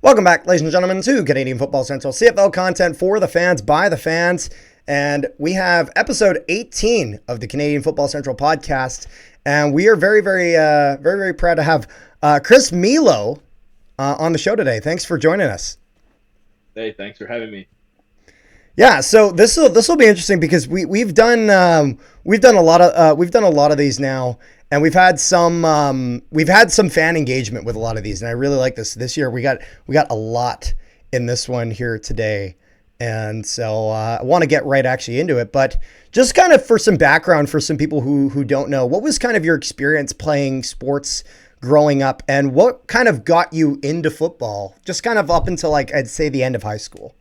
Welcome back, ladies and gentlemen, to Canadian Football Central, CFL content for the fans, by the fans. And we have episode 18 of the Canadian Football Central podcast. And we are very, very proud to have Chris Milo on the show today. Thanks for joining us. Hey, thanks for having me. Yeah, so this will be interesting because we've done a lot of these now, and we've had some fan engagement with a lot of these, and I really like this year. We got a lot in this one here today, and so I want to get right actually into it. But just kind of for some background for some people who don't know, what was kind of your experience playing sports growing up, and what kind of got you into football, just kind of up until I'd say the end of high school?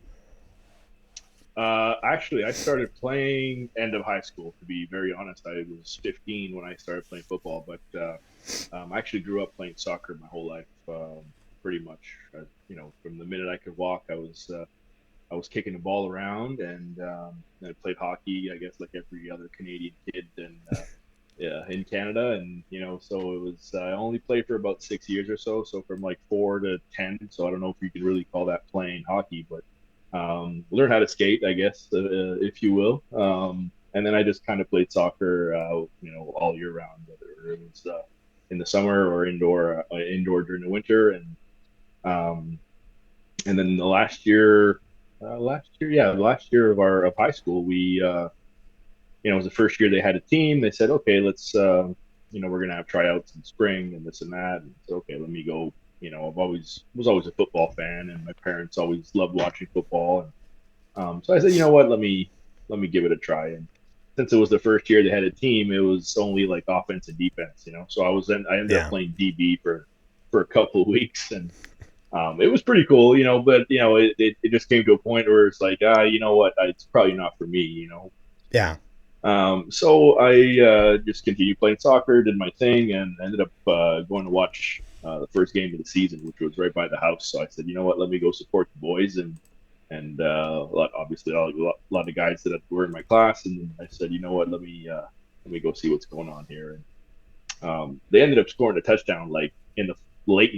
Actually, I started playing end of high school, to be very honest. I was 15 when I started playing football, but I actually grew up playing soccer my whole life, pretty much. From the minute I could walk, I was kicking the ball around, and I played hockey, I guess, like every other Canadian kid in Canada. And, so it was, I only played for about 6 years or so from like 4 to 10. So I don't know if you could really call that playing hockey, but learn how to skate, I guess, if you will. And then I just kind of played soccer, all year round, whether it was in the summer or indoor during the winter. And then the last year of high school, we, it was the first year they had a team. They said, okay, let's, we're going to have tryouts in spring and this and that. And so, okay, let me go. Was always a football fan, and my parents always loved watching football. And so I said, you know what, let me give it a try. And since it was the first year they had a team, it was only like offense and defense, So I ended up playing DB for a couple of weeks, and it was pretty cool, But it just came to a point where it's like, you know what, it's probably not for me, Yeah. So I just continued playing soccer, did my thing, and ended up going to watch the first game of the season, which was right by the house. So I said, you know what, let me go support the boys, and a lot of guys that were in my class. And I said, you know what, let me go see what's going on here. And they ended up scoring a touchdown late in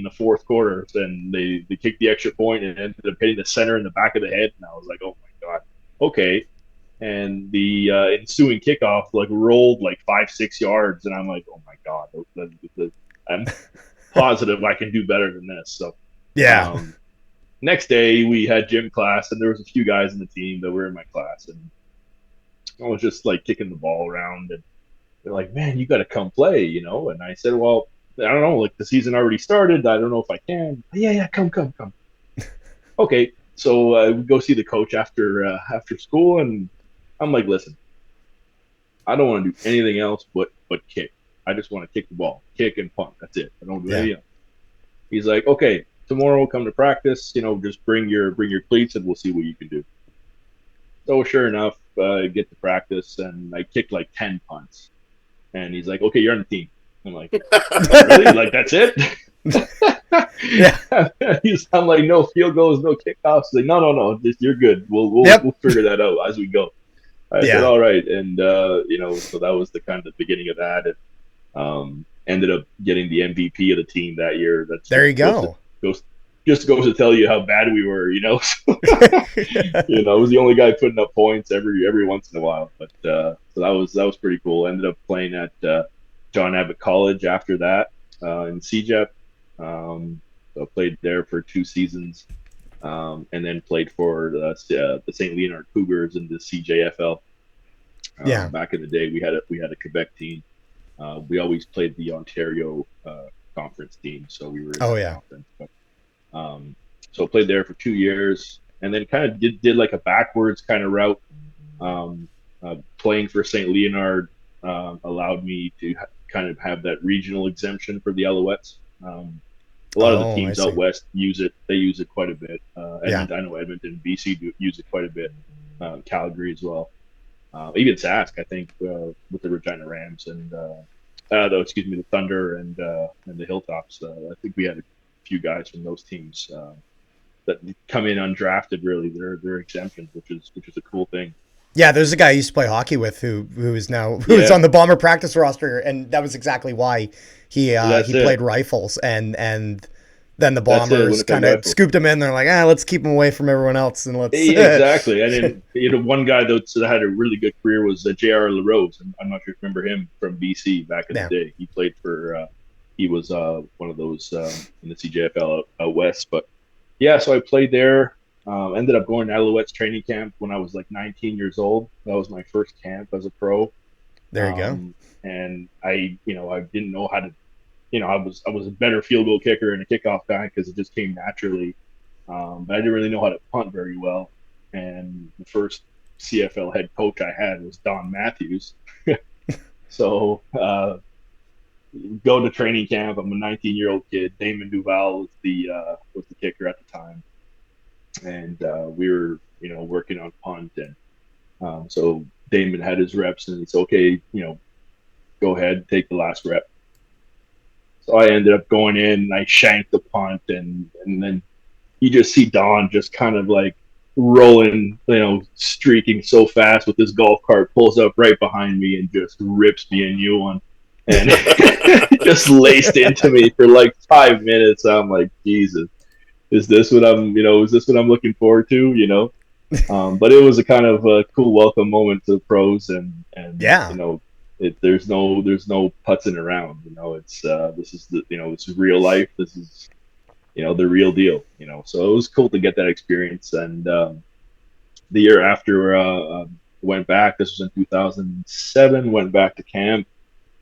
the fourth quarter, and they kicked the extra point and ended up hitting the center in the back of the head. And I was like, oh my god, okay. And the ensuing kickoff rolled 5-6 yards, and I'm like, oh my god, I'm positive I can do better than this. So yeah. Next day we had gym class, and there was a few guys in the team that were in my class, and I was just kicking the ball around, and they're like, man, you got to come play, And I said, well, I don't know, the season already started. I don't know if I can. Yeah, come. Okay. So we go see the coach after school, and I'm like, listen, I don't want to do anything else but kick. I just want to kick the ball, kick and punt. That's it. I don't do anything else. He's like, okay, tomorrow we'll come to practice. Just bring your cleats, and we'll see what you can do. So sure enough, I get to practice, and I kicked 10 punts. And he's like, okay, you're on the team. I'm like, really? That's it? Yeah. I'm like, no field goals, no kickoffs. He's like, no, you're good. We'll figure that out as we go. I said, all right. And, so that was the kind of the beginning of that. And ended up getting the MVP of the team that year. There you go. Just goes to tell you how bad we were, I was the only guy putting up points every once in a while. But so that was pretty cool. Ended up playing at John Abbott College after that in CJEP. So played there for 2 seasons. And then played for the St. Leonard Cougars in the CJFL. Back in the day, we had a Quebec team. We always played the Ontario conference team, so we were in that conference. But, so played there for 2 years, and then kind of did a backwards kind of route. Playing for St. Leonard allowed me to kind of have that regional exemption for the Alouettes. A lot of the teams out west use it. They use it quite a bit. I know Edmonton, BC use it quite a bit. Calgary as well. Even Sask, I think, with the Regina Rams and the Thunder and the Hilltops. I think we had a few guys from those teams that come in undrafted. Really, they're exemptions, which is a cool thing. Yeah, there's a guy I used to play hockey with who is now who is Yeah, on the Bomber practice roster, and that was exactly why that's he it. played rifles, and then the That's it. Bombers Winnipeg kind of Rifle. scooped him in. They're like, let's keep him away from everyone else, and let's Exactly. And then one guy that had a really good career was J.R. LaRose. And I'm not sure if you remember him from BC back in the yeah. day. He played for he was one of those in the CJFL out west. But yeah, so I played there. Ended up going to Alouettes training camp when I was like 19 years old. That was my first camp as a pro. There you go. And I didn't know how to, I was a better field goal kicker and a kickoff guy because it just came naturally. But I didn't really know how to punt very well. And the first CFL head coach I had was Don Matthews. So go to training camp. I'm a 19-year-old kid. Damon Duval was the kicker at the time, and we were working on punt. And so Damon had his reps, and he said, "Okay, go ahead, take the last rep." So I ended up going in, and I shanked the punt, and then you just see Don just kind of like rolling, streaking so fast with his golf cart, pulls up right behind me and just rips me a new one and just laced into me for like 5 minutes. I'm like, Jesus, is this what I'm looking forward to? But it was a kind of a cool welcome moment to the pros, and Yeah. there's no putzing around. It's this is real life. This is the real deal. So it was cool to get that experience. And the year after, went back. This was in 2007. Went back to camp.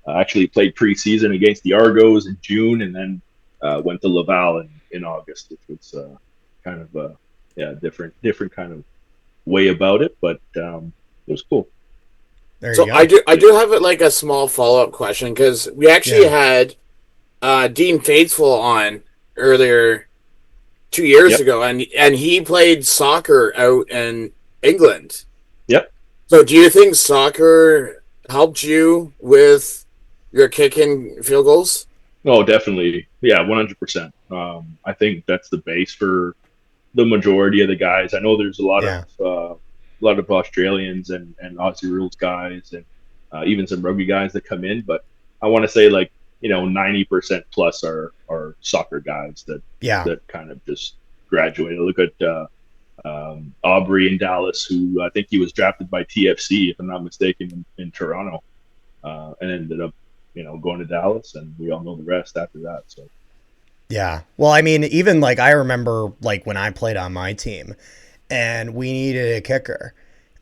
Actually played preseason against the Argos in June, and then went to Laval in August, which was kind of different kind of way about it, but it was cool. There you So I go. do I do have like a small follow up question because we actually Yeah. had Dean Faithful on earlier 2 years Yep. ago, and he played soccer out in England. Yep. So do you think soccer helped you with your kicking field goals? Oh, definitely. Yeah, 100%. I think that's the base for the majority of the guys. I know there's Yeah. a lot of Australians and Aussie rules guys, and even some rugby guys that come in. But I want to say 90% plus are soccer guys that Yeah. kind of just graduated. Look at Aubrey in Dallas, who I think he was drafted by TFC, if I'm not mistaken, in Toronto, and ended up going to Dallas, and we all know the rest after that. So Yeah. Well, I mean, even like I remember like when I played on my team and we needed a kicker.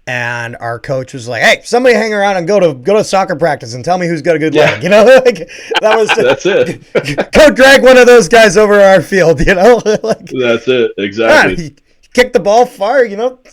And our coach was like, "Hey, somebody hang around and go to soccer practice and tell me who's got a good yeah, leg." Like that was that's it. go drag one of those guys over our field. Like That's it. Exactly. he kick the ball far.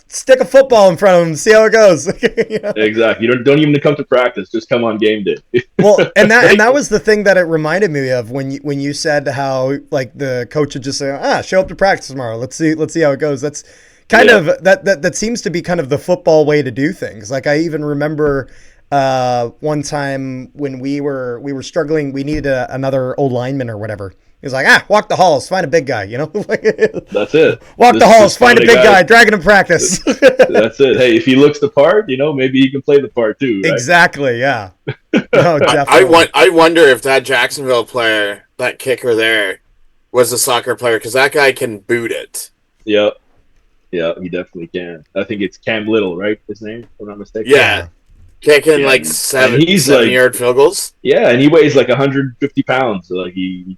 Stick a football in front of him, see how it goes. Exactly. You don't even come to practice. Just come on game day. Well, and that was the thing that it reminded me of when you said how like the coach would just say, show up to practice tomorrow. Let's see how it goes. That's kind Yeah. of that seems to be kind of the football way to do things. Like I even remember one time when we were struggling, we needed another old lineman or whatever. He was like, walk the halls, find a big guy, That's it. walk the halls, Just find a find a big guy. guy, drag him to practice. That's it. Hey, if he looks the part, maybe he can play the part too, right? Exactly, yeah. No, definitely. I wonder if that Jacksonville player, that kicker there, was a soccer player because that guy can boot it. Yeah. Yeah, he definitely can. I think it's Cam Little, right? His name, if I'm not mistaken. Yeah, kicking Yeah, like and he's 7 yard field goals. yeah, and he weighs like 150 pounds. So he's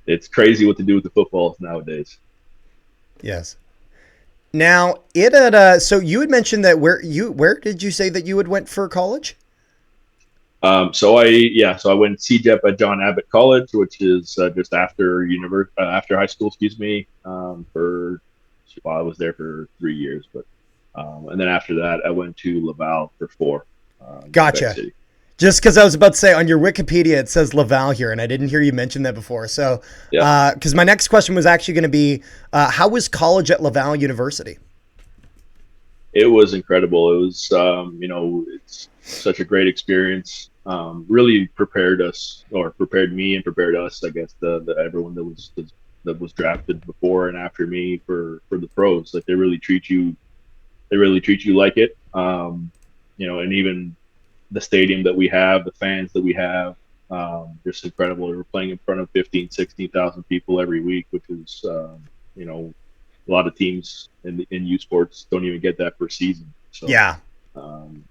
it's crazy what to do with the footballs nowadays. Yes. Now it had so you had mentioned that where did you say that you had went for college? So I went CJEP at John Abbott College, which is just after high school, excuse me. I was there for 3 years, but and then after that, I went to Laval for 4. Quebec Gotcha. City. Just because I was about to say on your Wikipedia it says Laval here, and I didn't hear you mention that before. So, Yeah, because my next question was actually going to be, how was college at Laval University? it was incredible. It was it's such a great experience. Really prepared me and prepared us, I guess, the everyone that was drafted before and after me for the pros. Like they really treat you really treat you like it. And even the stadium that we have, the fans that we have, just incredible. We're playing in front of 15, 16,000 people every week, which is, a lot of teams in U Sports don't even get that per season. So, Yeah. um,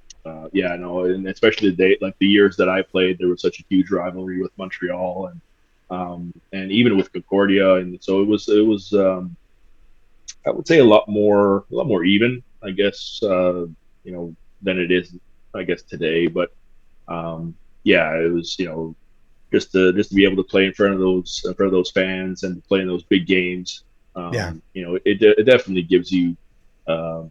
yeah, no, and especially the years that I played, there was such a huge rivalry with Montreal and even with Concordia, and so it was I would say a lot more even, I guess, than it is, I guess, today. But yeah, it was, just to be able to play in front of those fans and play in those big games. Yeah. It definitely gives you uh,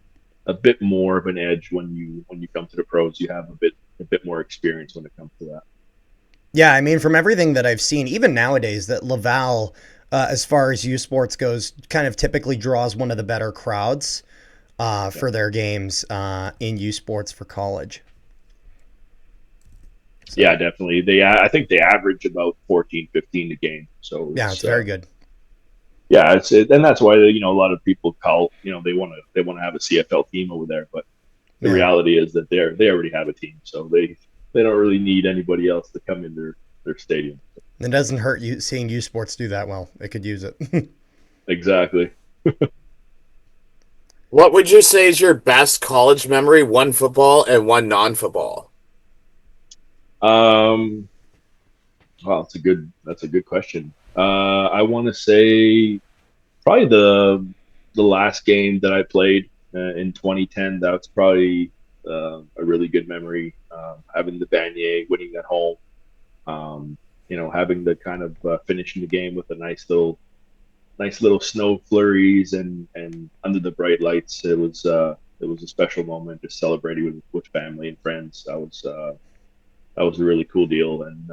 a bit more of an edge when you come to the pros. You have a bit more experience when it comes to that. Yeah, I mean, from everything that I've seen, even nowadays, that Laval, as far as U Sports goes, kind of typically draws one of the better crowds Yeah, for their games in U Sports for college. yeah, So, definitely. I think they average about 14, 15 a game. So yeah, it's very good. yeah, and that's why a lot of people call they want to have a CFL team over there, but the Yeah. reality is that they already have a team, so they don't really need anybody else to come in their stadium. It doesn't hurt you seeing U Sports do that well. It could use it. Exactly. What would you say is your best college memory? One football and one non-football. Um, well, that's a good question. I want to say probably the last game that I played in 2010. That's probably a really good memory. Having the Vanier, winning at home. Having the kind of finishing the game with a nice little snow flurries and under the bright lights. It was a special moment, just celebrating with family and friends. That was a really cool deal, and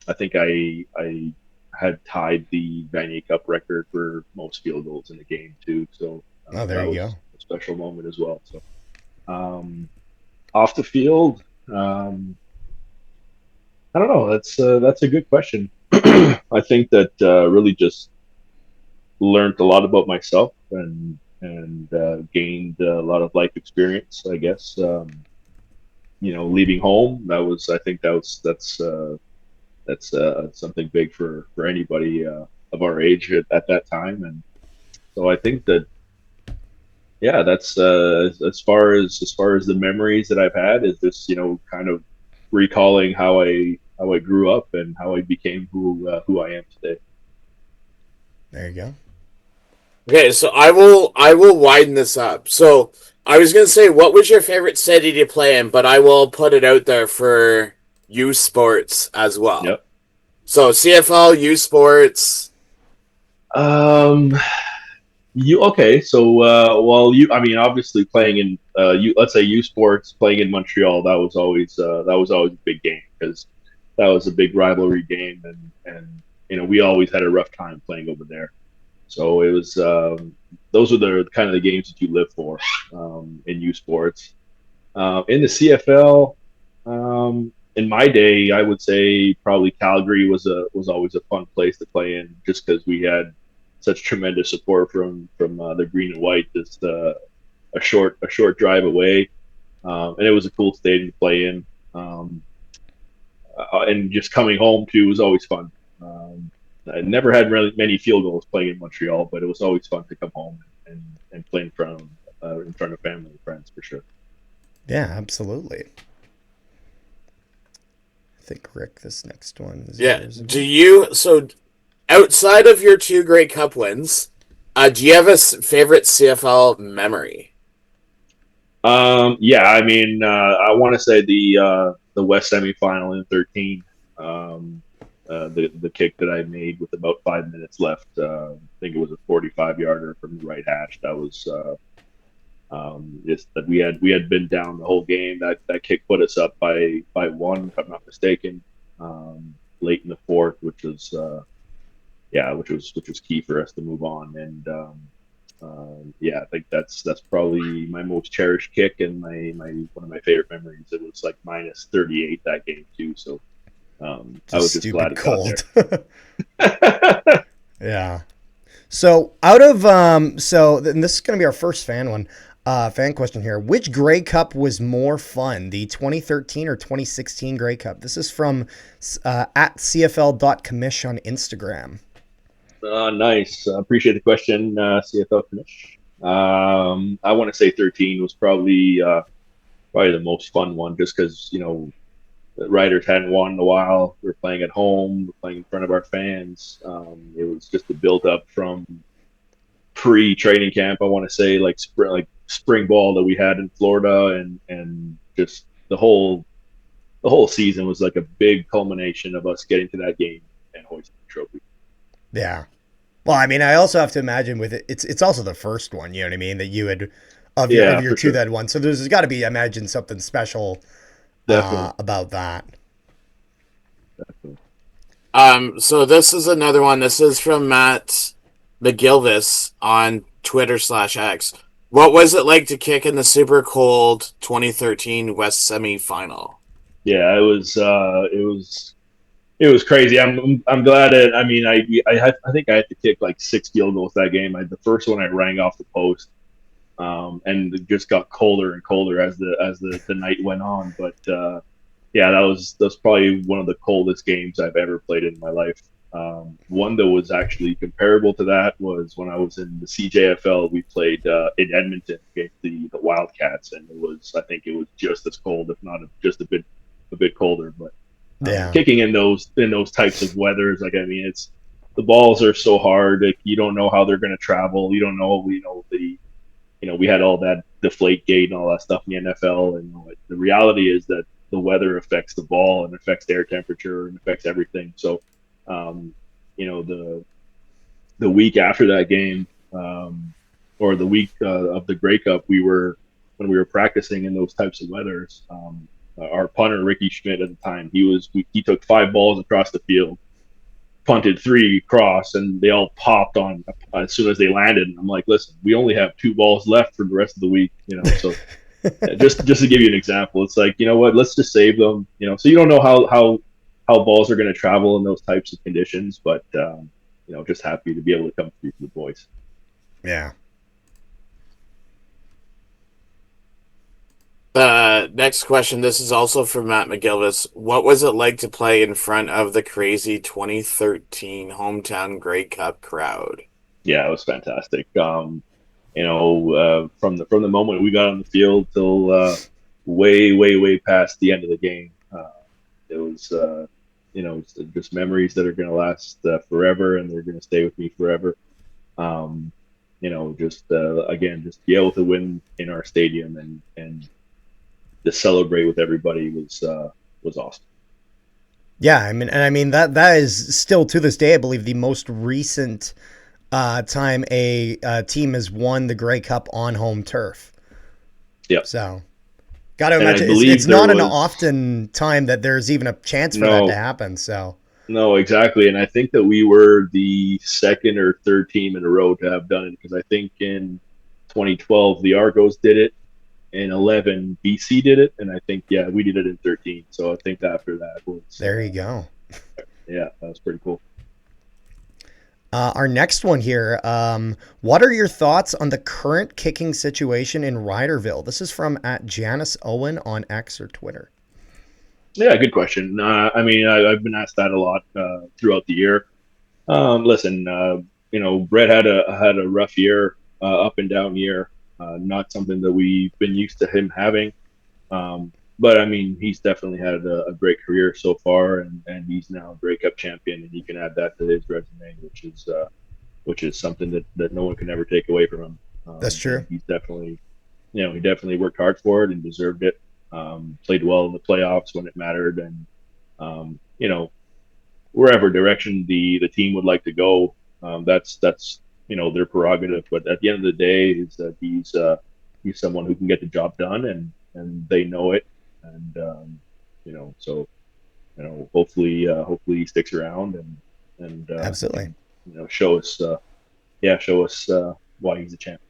I think I had tied the Vanier Cup record for most field goals in the game too. So Oh, there that you was go. a special moment as well. So um, off the field, um, I don't know. That's a good question. I think that really just learned a lot about myself and gained a lot of life experience. I guess leaving home. I think that's something big for anybody of our age at that time. And so I think that yeah, that's as far as the memories that I've had is just kind of recalling how I grew up and how I became who I am today. There you go. Okay, so I will widen this up. So I was gonna say, what was your favorite city to play in, but I will put it out there for U Sports as well. Yep. So CFL, U Sports. Um, you okay? So, well, I mean, obviously playing in let's say U Sports playing in Montreal, that was always a big game because that was a big rivalry game, and we always had a rough time playing over there. So it was those were the kind of the games that you live for in U Sports. In the CFL, in my day, I would say probably Calgary was always a fun place to play in, just because we had such tremendous support from the green and white, just a short drive away, and it was a cool stadium to play in. Um, and just coming home too was always fun. I never had really many field goals playing in Montreal, but it was always fun to come home and play in front of family and friends for sure. Yeah, absolutely. I think Rick, this next one is Yeah. yours Do again. you so outside of your two Grey Cup wins, do you have a favorite CFL memory? Yeah, I mean, I want to say the West semifinal in 13. Um, the kick that I made with about 5 minutes left. I think it was a 45 yarder from the right hash. That was just that we had been down the whole game. That kick put us up by one, if I'm not mistaken, late in the fourth, which was yeah, which was key for us to move on. And yeah, I think that's probably my most cherished kick and my one of my favorite memories. It was like minus 38 that game too, so It's I a was just glad stupid it got cold. there. Yeah. So out of and this is gonna be our first fan one. Fan question here. Which Grey Cup was more fun, the 2013 or 2016 Grey Cup? This is from at CFL.commish on Instagram. Nice. Appreciate the question, CFL finish. I want to say 13 was probably the most fun one, just because the Riders hadn't won in a while. We were playing at home, we're playing in front of our fans. It was just a build up from pre-training camp. I want to say like spring ball that we had in Florida, and just the whole season was like a big culmination of us getting to that game and hoisting the trophy. Yeah. Well, I mean, I also have to imagine with it, it's also the first one. You know what I mean? That you had Yeah, of your for two sure. that one. So there's got to be, imagine something special Definitely. about that. Definitely. So this is another one. This is from Matt McGilvis on Twitter/X. What was it like to kick in the super cold 2013 West semifinal? Yeah, it was crazy. I'm glad it. I mean, I think I had to kick like 6 field goals that game. The first one I rang off the post, and it just got colder and colder as the night went on. But yeah, that's probably one of the coldest games I've ever played in my life. One that was actually comparable to that was when I was in the CJFL. We played in Edmonton against the Wildcats, and I think it was just as cold, if not just a bit colder. But Yeah. kicking in those types of weathers, like I mean, it's the balls are so hard. Like, you don't know how they're going to travel. You don't know. We had all that deflate gate and all that stuff in the NFL, and the reality is that the weather affects the ball and affects the air temperature and affects everything. So, um, the week after that game, or the week of the Grey Cup, when we were practicing in those types of weathers. Our punter Ricky Schmidt at the time, he took 5 balls across the field, punted 3 across, and they all popped on as soon as they landed. And I'm like, listen, we only have 2 balls left for the rest of the week, So just to give you an example, it's like, you know what, let's just save them. So you don't know how balls are going to travel in those types of conditions, but just happy to be able to come through for the boys. Yeah. Next question. This is also from Matt McGilvis. What was it like to play in front of the crazy 2013 hometown Grey Cup crowd? Yeah, it was fantastic. From the moment we got on the field till way, way, way past the end of the game, it was it's just memories that are going to last forever, and they're going to stay with me forever. Just again, just be able to win in our stadium and to celebrate with everybody was awesome. Yeah, I mean that is still to this day, I believe, the most recent time a team has won the Grey Cup on home turf. Yeah, So, got to and I imagine it's believe there not an was often time that there's even a chance for that to no, happen. So, no, exactly, and I think that we were the second or third team in a row to have done it, because I think in 2012 the Argos did it, in 11 BC did it, and I think, yeah, we did it in 13. So I think after that was there you go. yeah, that was pretty cool. Our next one here. What are your thoughts on the current kicking situation in Riderville? This is from at Janice Owen on X or Twitter. Yeah, good question. I mean, I've been asked that a lot throughout the year. Listen, Brett had a rough year, up and down year. Not something that we've been used to him having. But I mean, he's definitely had a great career so far, and he's now a Grey Cup champion, and he can add that to his resume, which is something that no one can ever take away from him. That's true. He's definitely, he definitely worked hard for it and deserved it. Played well in the playoffs when it mattered, and wherever direction the team would like to go, that's their prerogative. But at the end of the day, is that he's someone who can get the job done, and they know it, and so hopefully he sticks around and Absolutely. show us why he's a champ.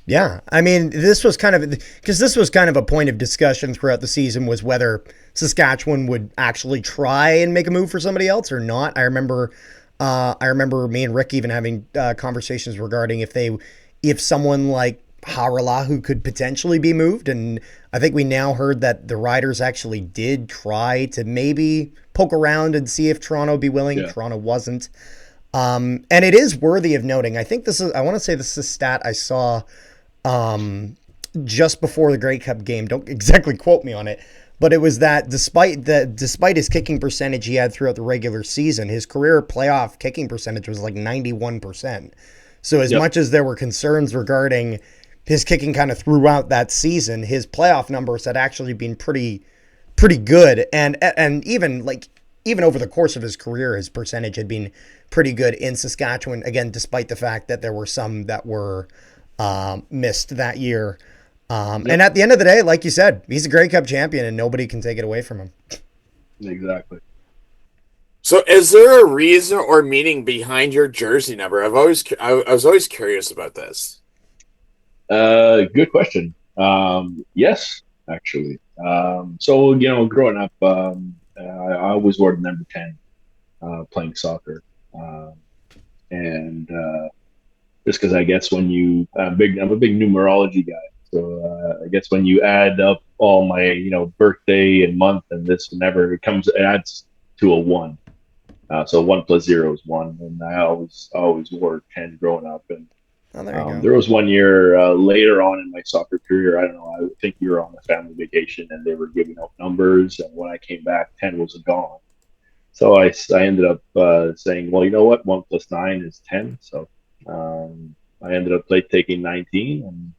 Yeah, I mean, this was kind of a point of discussion throughout the season, was whether Saskatchewan would actually try and make a move for somebody else or not. I remember me and Rick even having conversations regarding if someone like Harala, who could potentially be moved. And I think we now heard that the Riders actually did try to maybe poke around and see if Toronto would be willing. Yeah. Toronto wasn't. And it is worthy of noting. I think I want to say this is a stat I saw just before the Grey Cup game. Don't exactly quote me on it. But it was that despite his kicking percentage he had throughout the regular season, his career playoff kicking percentage was like 91%. So as much as there were concerns regarding his kicking kind of throughout that season, his playoff numbers had actually been pretty good. And even over the course of his career, his percentage had been pretty good in Saskatchewan, again, despite the fact that there were some that were missed that year. And at the end of the day, like you said, he's a Grey Cup champion and nobody can take it away from him. Exactly. So, is there a reason or meaning behind your jersey number? I was always curious about this. Good question. Yes, actually. So growing up, I always wore the number 10, playing soccer, and just because I guess when I'm a big numerology guy. So I guess when you add up all my birthday and month and this and ever, it adds to a 1. So 1 plus 0 is 1, and I always wore 10 growing up. And there you go. there was one year later on in my soccer career, I don't know, I think we were on a family vacation and they were giving out numbers, and when I came back, 10 was gone. So I ended up saying, well, you know what, 1 plus 9 is 10. So I ended up taking 19, and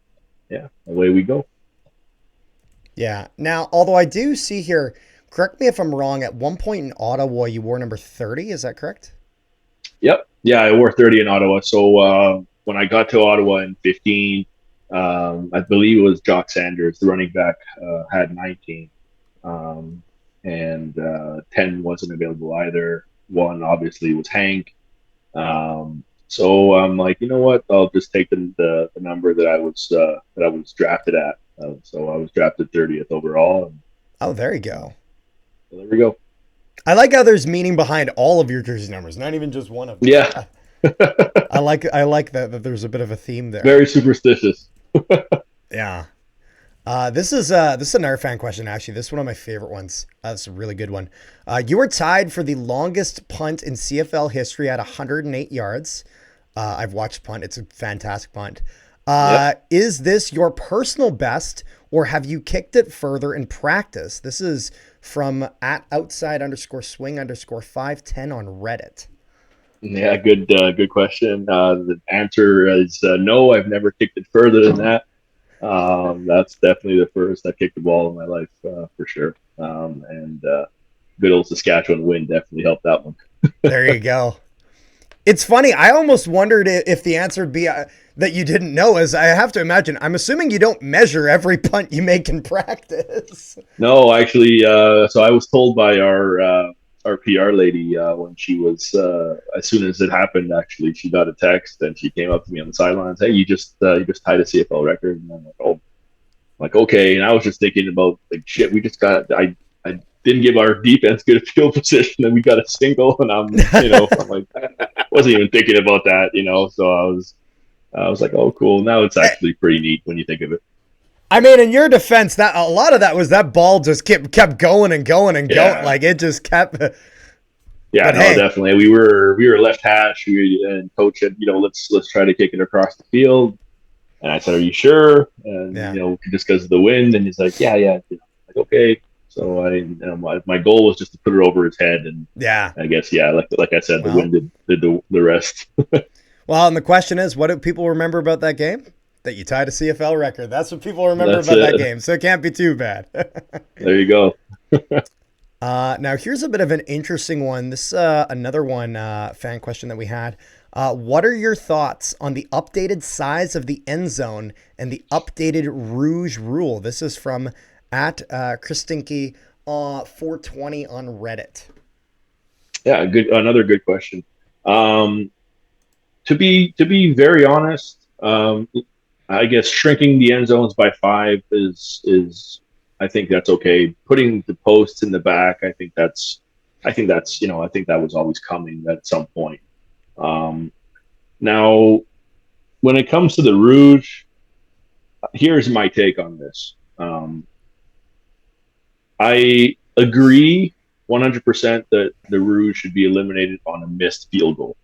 yeah, away we go. Yeah. Now, although I do see here, correct me if I'm wrong, at one point in Ottawa, you wore number 30. Is that correct? Yep. Yeah, I wore 30 in Ottawa. So when I got to Ottawa in 15, I believe it was Jock Sanders, the running back, had 19. And 10 wasn't available either. 1 obviously was Hank. So I'm like, you know what? I'll just take the number that I was drafted at. So I was drafted 30th overall. And, oh, there you go. so there we go. I like how there's meaning behind all of your jersey numbers, not even just one of them. Yeah. I like that there's a bit of a theme there. Very superstitious. Yeah. This is another fan question, actually. This is one of my favorite ones. That's a really good one. You were tied for the longest punt in CFL history at 108 yards. I've watched punt. It's a fantastic punt. Is this your personal best, or have you kicked it further in practice? This is from @outside_swing_510 on Reddit. Yeah, good question. The answer is no. I've never kicked it further than that. That's definitely the first I kicked the ball in my life, for sure. And good old Saskatchewan wind definitely helped that one. There you go. It's funny. I almost wondered if the answer would be that you didn't know, as I have to imagine. I'm assuming you don't measure every punt you make in practice. No, actually, so I was told by our PR lady when she was, as soon as it happened, actually, she got a text and she came up to me on the sidelines. Hey, you just tied a CFL record. And I'm like, oh, like, okay. And I was just thinking about, like, shit, we just got, I didn't give our defense good field position and we got a single, and I'm like, I wasn't even thinking about that, so I was like, oh, cool. Now it's actually pretty neat when you think of it. I mean, in your defense, that a lot of that was that ball just kept going and going and going. Like, it just kept. Yeah, definitely. We were left hash, and coach said, let's try to kick it across the field. And I said, are you sure? And just because of the wind. And he's like, yeah. Like, okay. So my goal was just to put it over his head, and I guess like I said, the wind did the rest. Well, and the question is, what do people remember about that game? That you tied a CFL record. That's what people remember about that game. So it can't be too bad. There you go. Now, here's a bit of an interesting one. This another one fan question that we had. What are your thoughts on the updated size of the end zone and the updated Rouge rule? This is from @Christinky 420 on Reddit. Yeah, another good question. To be very honest, I guess shrinking the end zones by 5 is I think that's okay. Putting the posts in the back, I think that was always coming at some point. Now, when it comes to the Rouge, here's my take on this. I agree 100% that the Rouge should be eliminated on a missed field goal.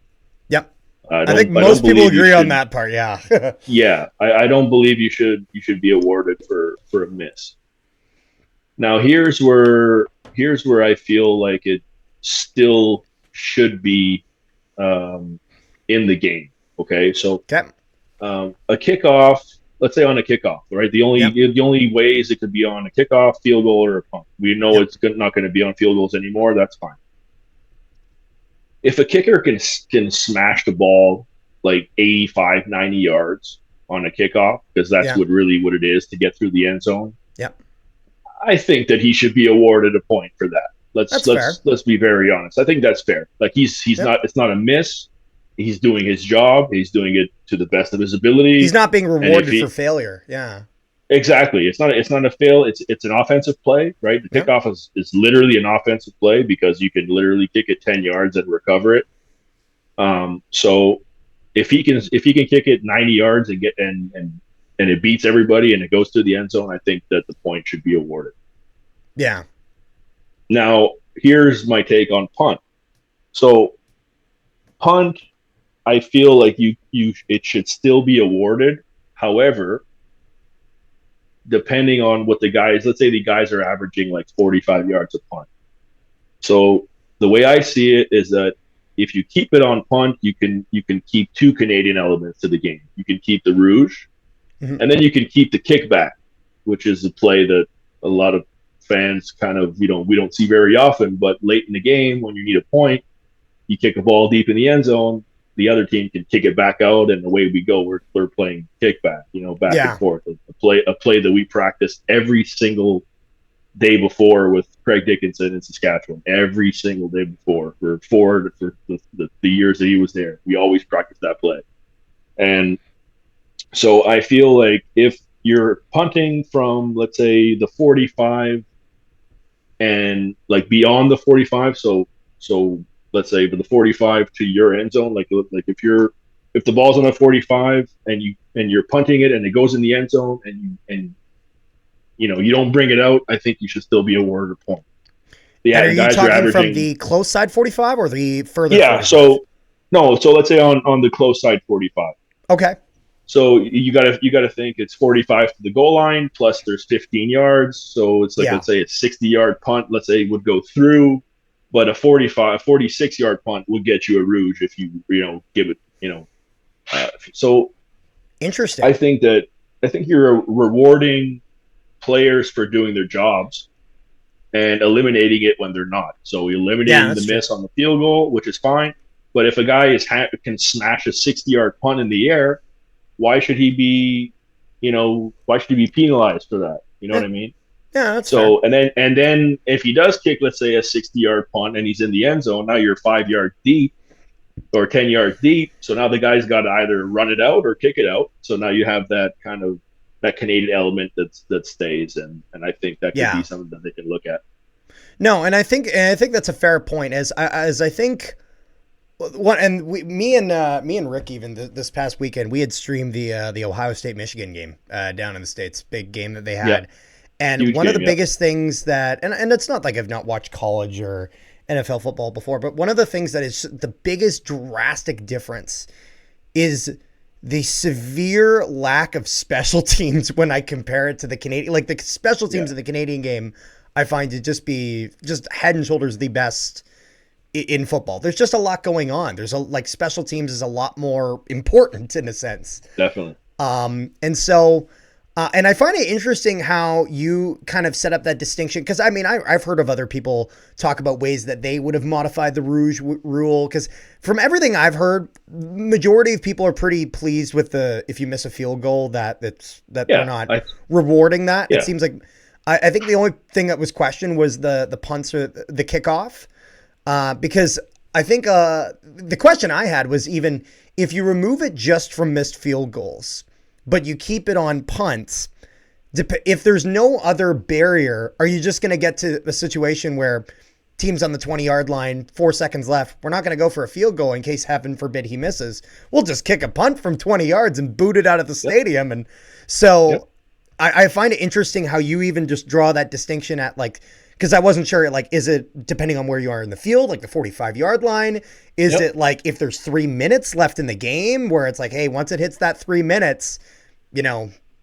Yep. I I think don't. I don't most people believe you agree on should. that part. Yeah. Yeah, I don't believe you should be awarded for a miss. Now here's where I feel like it still should be um, in the game. Okay, so Okay. a kickoff, let's say on a kickoff, right? The only Yep. the only ways it could be on a kickoff, field goal, or a punt. We know Yep. it's not going to be on field goals anymore. That's fine. If a kicker can smash the ball like 85, 90 yards on a kickoff, because that's Yeah. what it is to get through the end zone, Yep. I think that he should be awarded a point for that. Let's That's fair. let's let's be very honest. I think that's fair. Like he's Yep. not. It's not a miss. He's doing his job. He's doing it to the best of his He's ability. not being And if rewarded for he failure. Yeah. exactly, it's not a fail. It's an offensive play, right? The Yep. kickoff is literally an offensive play because you can literally kick it 10 yards and recover it. So if he can kick it 90 yards and get and it beats everybody and it goes to the end zone, I think that the point should be awarded. Yeah. Now, here's my take on punt. So, punt, I feel like you it should still be awarded. However, depending on what the guys, let's say the guys are averaging like 45 yards a punt. So, the way I see it is that if you keep it on punt, you can keep two Canadian elements to the game. You can keep the Rouge, Mhm. and then you can keep the kickback, which is a play that a lot of fans kind of we don't see very often. But late in the game, when you need a point, you kick a ball deep in the end zone. The other team can kick it back out, and away we go. We're playing kickback, back and Yeah. forth. A play that we practiced every single day before with Craig Dickinson in Saskatchewan. Every single day before for the years that he was there, we always practiced that play. And so I feel like if you're punting from, let's say, the 45 and like beyond the 45, so let's say the 45 to your end zone, like if the ball's on a 45 and you're punting it and it goes in the end zone and you don't bring it out, I think you should still be awarded a point. And The are you guys are talking from averaging, the close side 45 or the further yeah. 45? So no, so let's say on the close side 45. Okay. So you gotta think it's 45 to the goal line plus there's 15 yards. So it's like, Yeah. let's say it's 60-yard punt. Let's say it would go through, but a 46-yard punt would get you a Rouge if give it. So I Interesting. think that I think you're rewarding players for doing their jobs and eliminating it when they're not. So Yeah, eliminating the that's true. miss on the field goal, which is fine. But if a guy can smash a 60-yard punt in the air, why should he be, why should he be penalized for that? You know Yeah, what I mean? yeah, that's fair. So and then if he does kick, let's say a 60-yard punt and he's in the end zone, now you're 5 yards deep or 10 yards deep. So now the guy's got to either run it out or kick it out. So now you have that kind of that Canadian element that stays, and I think that could be Yeah. something that they can look at. No, and I think that's a fair point. As I think what and me and Rick even this past weekend we had streamed the Ohio State Michigan game down in the States, big game that they Yeah, had. And huge one of the game. Yeah, biggest things that and it's not like I've not watched college or NFL football before, but one of the things that is the biggest drastic difference is the severe lack of special teams when I compare it to the Canadian, like the special yeah, teams in the Canadian game. I find to just be just head and shoulders the best in football. There's just a lot going on. There's like special teams is a lot more important in a sense. definitely. And so, and I find it interesting how you kind of set up that distinction. Cause I mean, I've heard of other people talk about ways that they would have modified the Rouge rule. Cause from everything I've heard, majority of people are pretty pleased with if you miss a field goal that they're Yeah, not rewarding that. It yeah, seems like, I think the only thing that was questioned was the punts or the kickoff. Because I think the question I had was even if you remove it just from missed field goals, but you keep it on punts, if there's no other barrier, are you just going to get to a situation where team's on the 20-yard line, 4 seconds left. We're not going to go for a field goal in case, heaven forbid, he misses. We'll just kick a punt from 20 yards and boot it out of the stadium. And so I find it interesting how you even just draw that distinction at like, because I wasn't sure, like, is it depending on where you are in the field, like the 45-yard line? Is it like if there's 3 minutes left in the game where it's like, hey, once it hits that 3 minutes,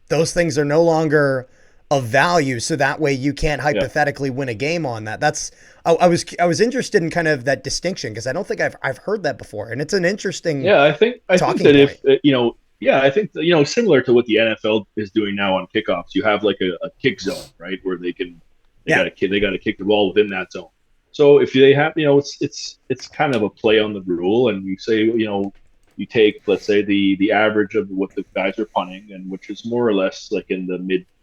those things are no longer of value, so that way you can't hypothetically win a game on that. I was interested in kind of that distinction because I don't think I've heard that before, and it's an interesting I think that point. I think that, similar to what the NFL is doing now on kickoffs, you have like a kick zone, right, where they got to kick the ball within that zone. So if they have, it's kind of a play on the rule, and you say, you take, let's say, the average of what the guys are punting, and which is more or less like in the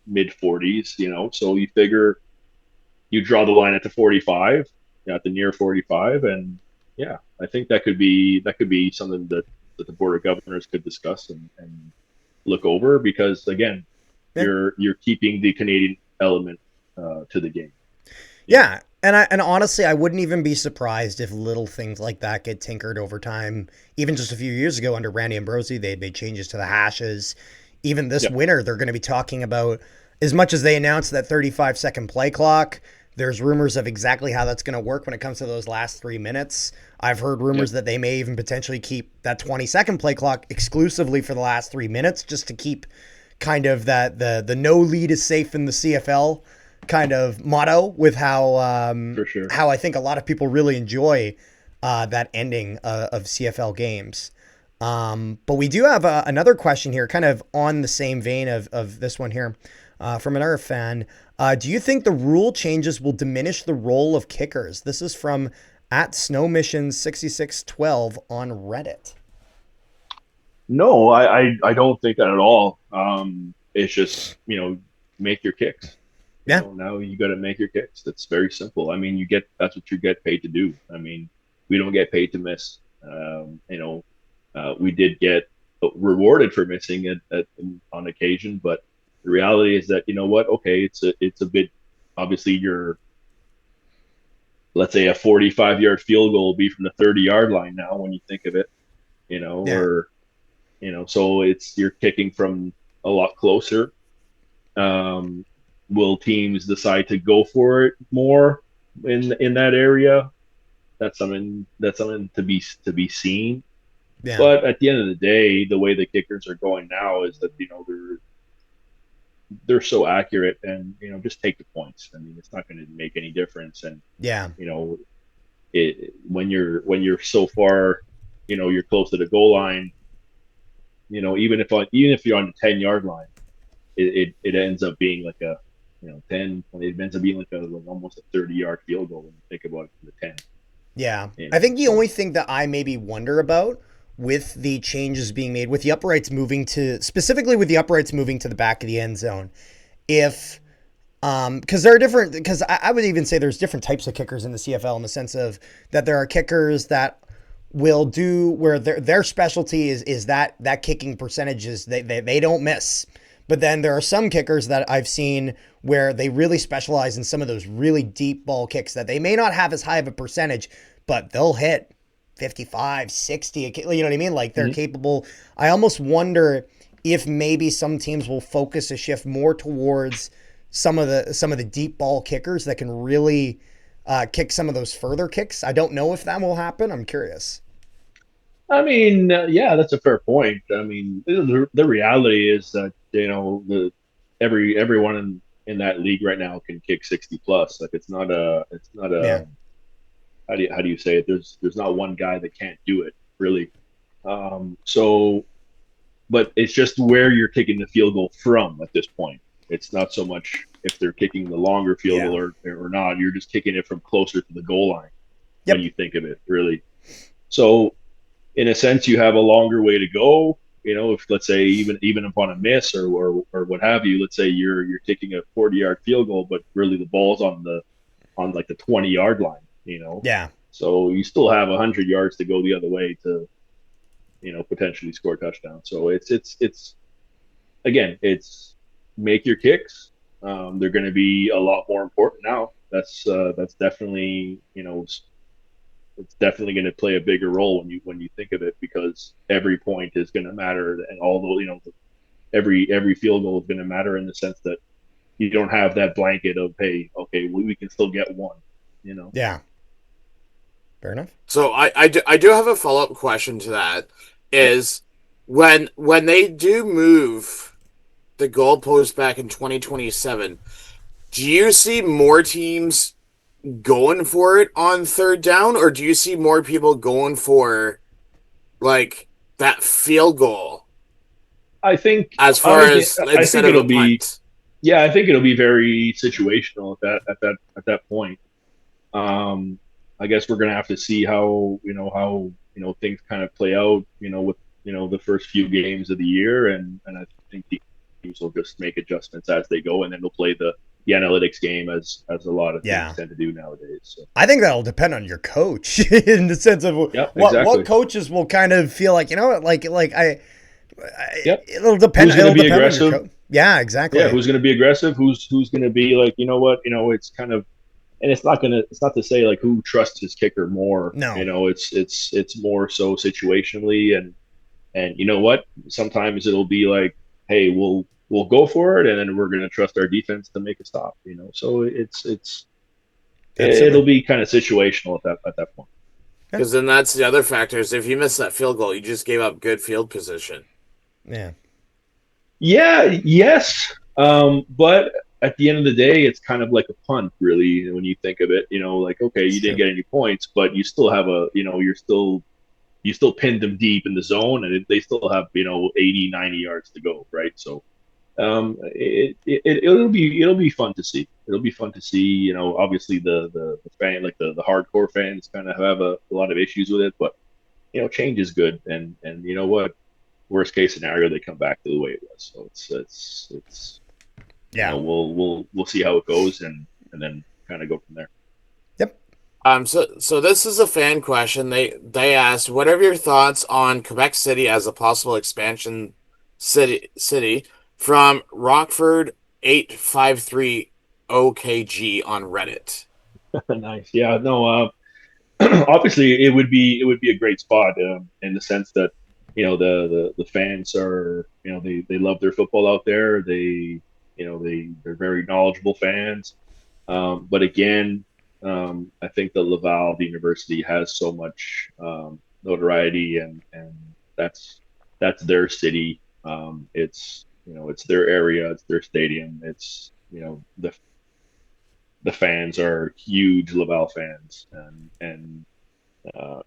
mid 40s, so you figure you draw the line at the 45, at the near 45, and I think that could be something that the board of governors could discuss and look over, because again, you're keeping the Canadian element to the game. And honestly, I wouldn't even be surprised if little things like that get tinkered over time. Even just a few years ago under Randy Ambrosie, they had made changes to the hashes. Even this winter, they're going to be talking about, as much as they announced that 35-second play clock, there's rumors of exactly how that's going to work when it comes to those last 3 minutes. I've heard rumors that they may even potentially keep that 20-second play clock exclusively for the last 3 minutes, just to keep kind of that the no lead is safe in the CFL kind of motto, with how For sure. how I think a lot of people really enjoy that ending of CFL games. But we do have another question here, kind of on the same vein of this one here, from another fan. Do you think the rule changes will diminish the role of kickers? This is from @snowmission6612 on Reddit. No, I don't think that at all. It's just, make your kicks. Now you got to make your kicks. That's very simple. I mean, that's what you get paid to do. I mean, we don't get paid to miss. We did get rewarded for missing on occasion, but the reality is that, okay, it's a bit, obviously let's say a 45-yard field goal will be from the 30-yard line now when you think of it, or, so you're kicking from a lot closer. Will teams decide to go for it more in that area? That's something to be seen. Yeah. But at the end of the day, the way the kickers are going now is that they're so accurate, and just take the points. I mean, it's not going to make any difference. And when you're so far, you're close to the goal line. Even if you're on the 10-yard line, it ends up being like a 10. It ends up being like almost a 30-yard field goal when you think about it from the 10. Yeah, I think the only thing that I maybe wonder about with the changes being made, with the uprights moving to the back of the end zone, because there are different, because I would even say there's different types of kickers in the CFL, in the sense of that there are kickers that will do where their specialty is that kicking percentages, they don't miss. But then there are some kickers that I've seen where they really specialize in some of those really deep ball kicks that they may not have as high of a percentage, but they'll hit 55, 60, you know what I mean? Like, they're capable. I almost wonder if maybe some teams will focus a shift more towards some of the deep ball kickers that can really kick some of those further kicks. I don't know if that will happen. I'm curious. I mean, that's a fair point. I mean, the reality is that everyone in that league right now can kick 60 plus. Like, it's not a how do you say it? There's not one guy that can't do it, really. So, but it's just where you're kicking the field goal from at this point. It's not so much if they're kicking the longer field goal or not. You're just kicking it from closer to the goal line when you think of it, really. So, in a sense, you have a longer way to go. If, let's say, even upon a miss or what have you, let's say you're kicking a 40-yard field goal, but really the ball's on like the 20-yard line. So you still have 100 yards to go the other way to, potentially score a touchdown. So it's again, it's make your kicks. They're going to be a lot more important now. that's definitely it's definitely going to play a bigger role when you think of it, because every point is going to matter, and although every field goal is going to matter in the sense that you don't have that blanket of, hey, okay, we can still get one, you know. Yeah. Fair enough. So I do have a follow up question to that. Yep. Is when they do move the goalpost back in 2027, do you see more teams going for it on third down, or do you see more people going for like that field goal I think as far honestly, as I instead think of a it'll be punt? yeah, I think it'll be very situational at that point. Um, I guess we're gonna have to see how things kind of play out, with the first few games of the year, and I think teams will just make adjustments as they go, and then they'll play the analytics game as a lot of teams Yeah. tend to do nowadays. So I think that'll depend on your coach in the sense of yep, what exactly. coaches will kind of feel like, Yep. it'll depend. Who's gonna It'll be depend on your aggressive? coach. Yeah, Yeah, exactly. who's gonna be aggressive? Who's gonna be like, it's kind of, and it's not to say like who trusts his kicker more. No. It's more so situationally, and you know what? Sometimes it'll be like, hey, we'll go for it, and then we're going to trust our defense to make a stop. So it'll Absolutely. be kind of situational at that point. Yeah. Because then that's the other factor is if you miss that field goal, you just gave up good field position. Yeah. Yeah, yes, but at the end of the day, it's kind of like a punt, really, when you think of it. Like, okay, It's you didn't true. get any points, but you still have you still pinned them deep in the zone, and they still have 80, 90 yards to go, right? So it'll be fun to see. It'll be fun to see. Obviously the fan, like the hardcore fans, kind of have a lot of issues with it, but change is good, and you know what? Worst case scenario, they come back to the way it was. So it's Yeah. we'll see how it goes, and then kind of go from there. Yep. So this is a fan question. They asked, what are your thoughts on Quebec City as a possible expansion city from Rockford 853 OKG on Reddit? Nice. Yeah. No. Obviously, it would be a great spot, in the sense that the fans are, they love their football out there. They're very knowledgeable fans. But again, I think that Laval, the university, has so much notoriety, and that's their city. It's their area, it's their stadium. It's the fans are huge Laval fans, and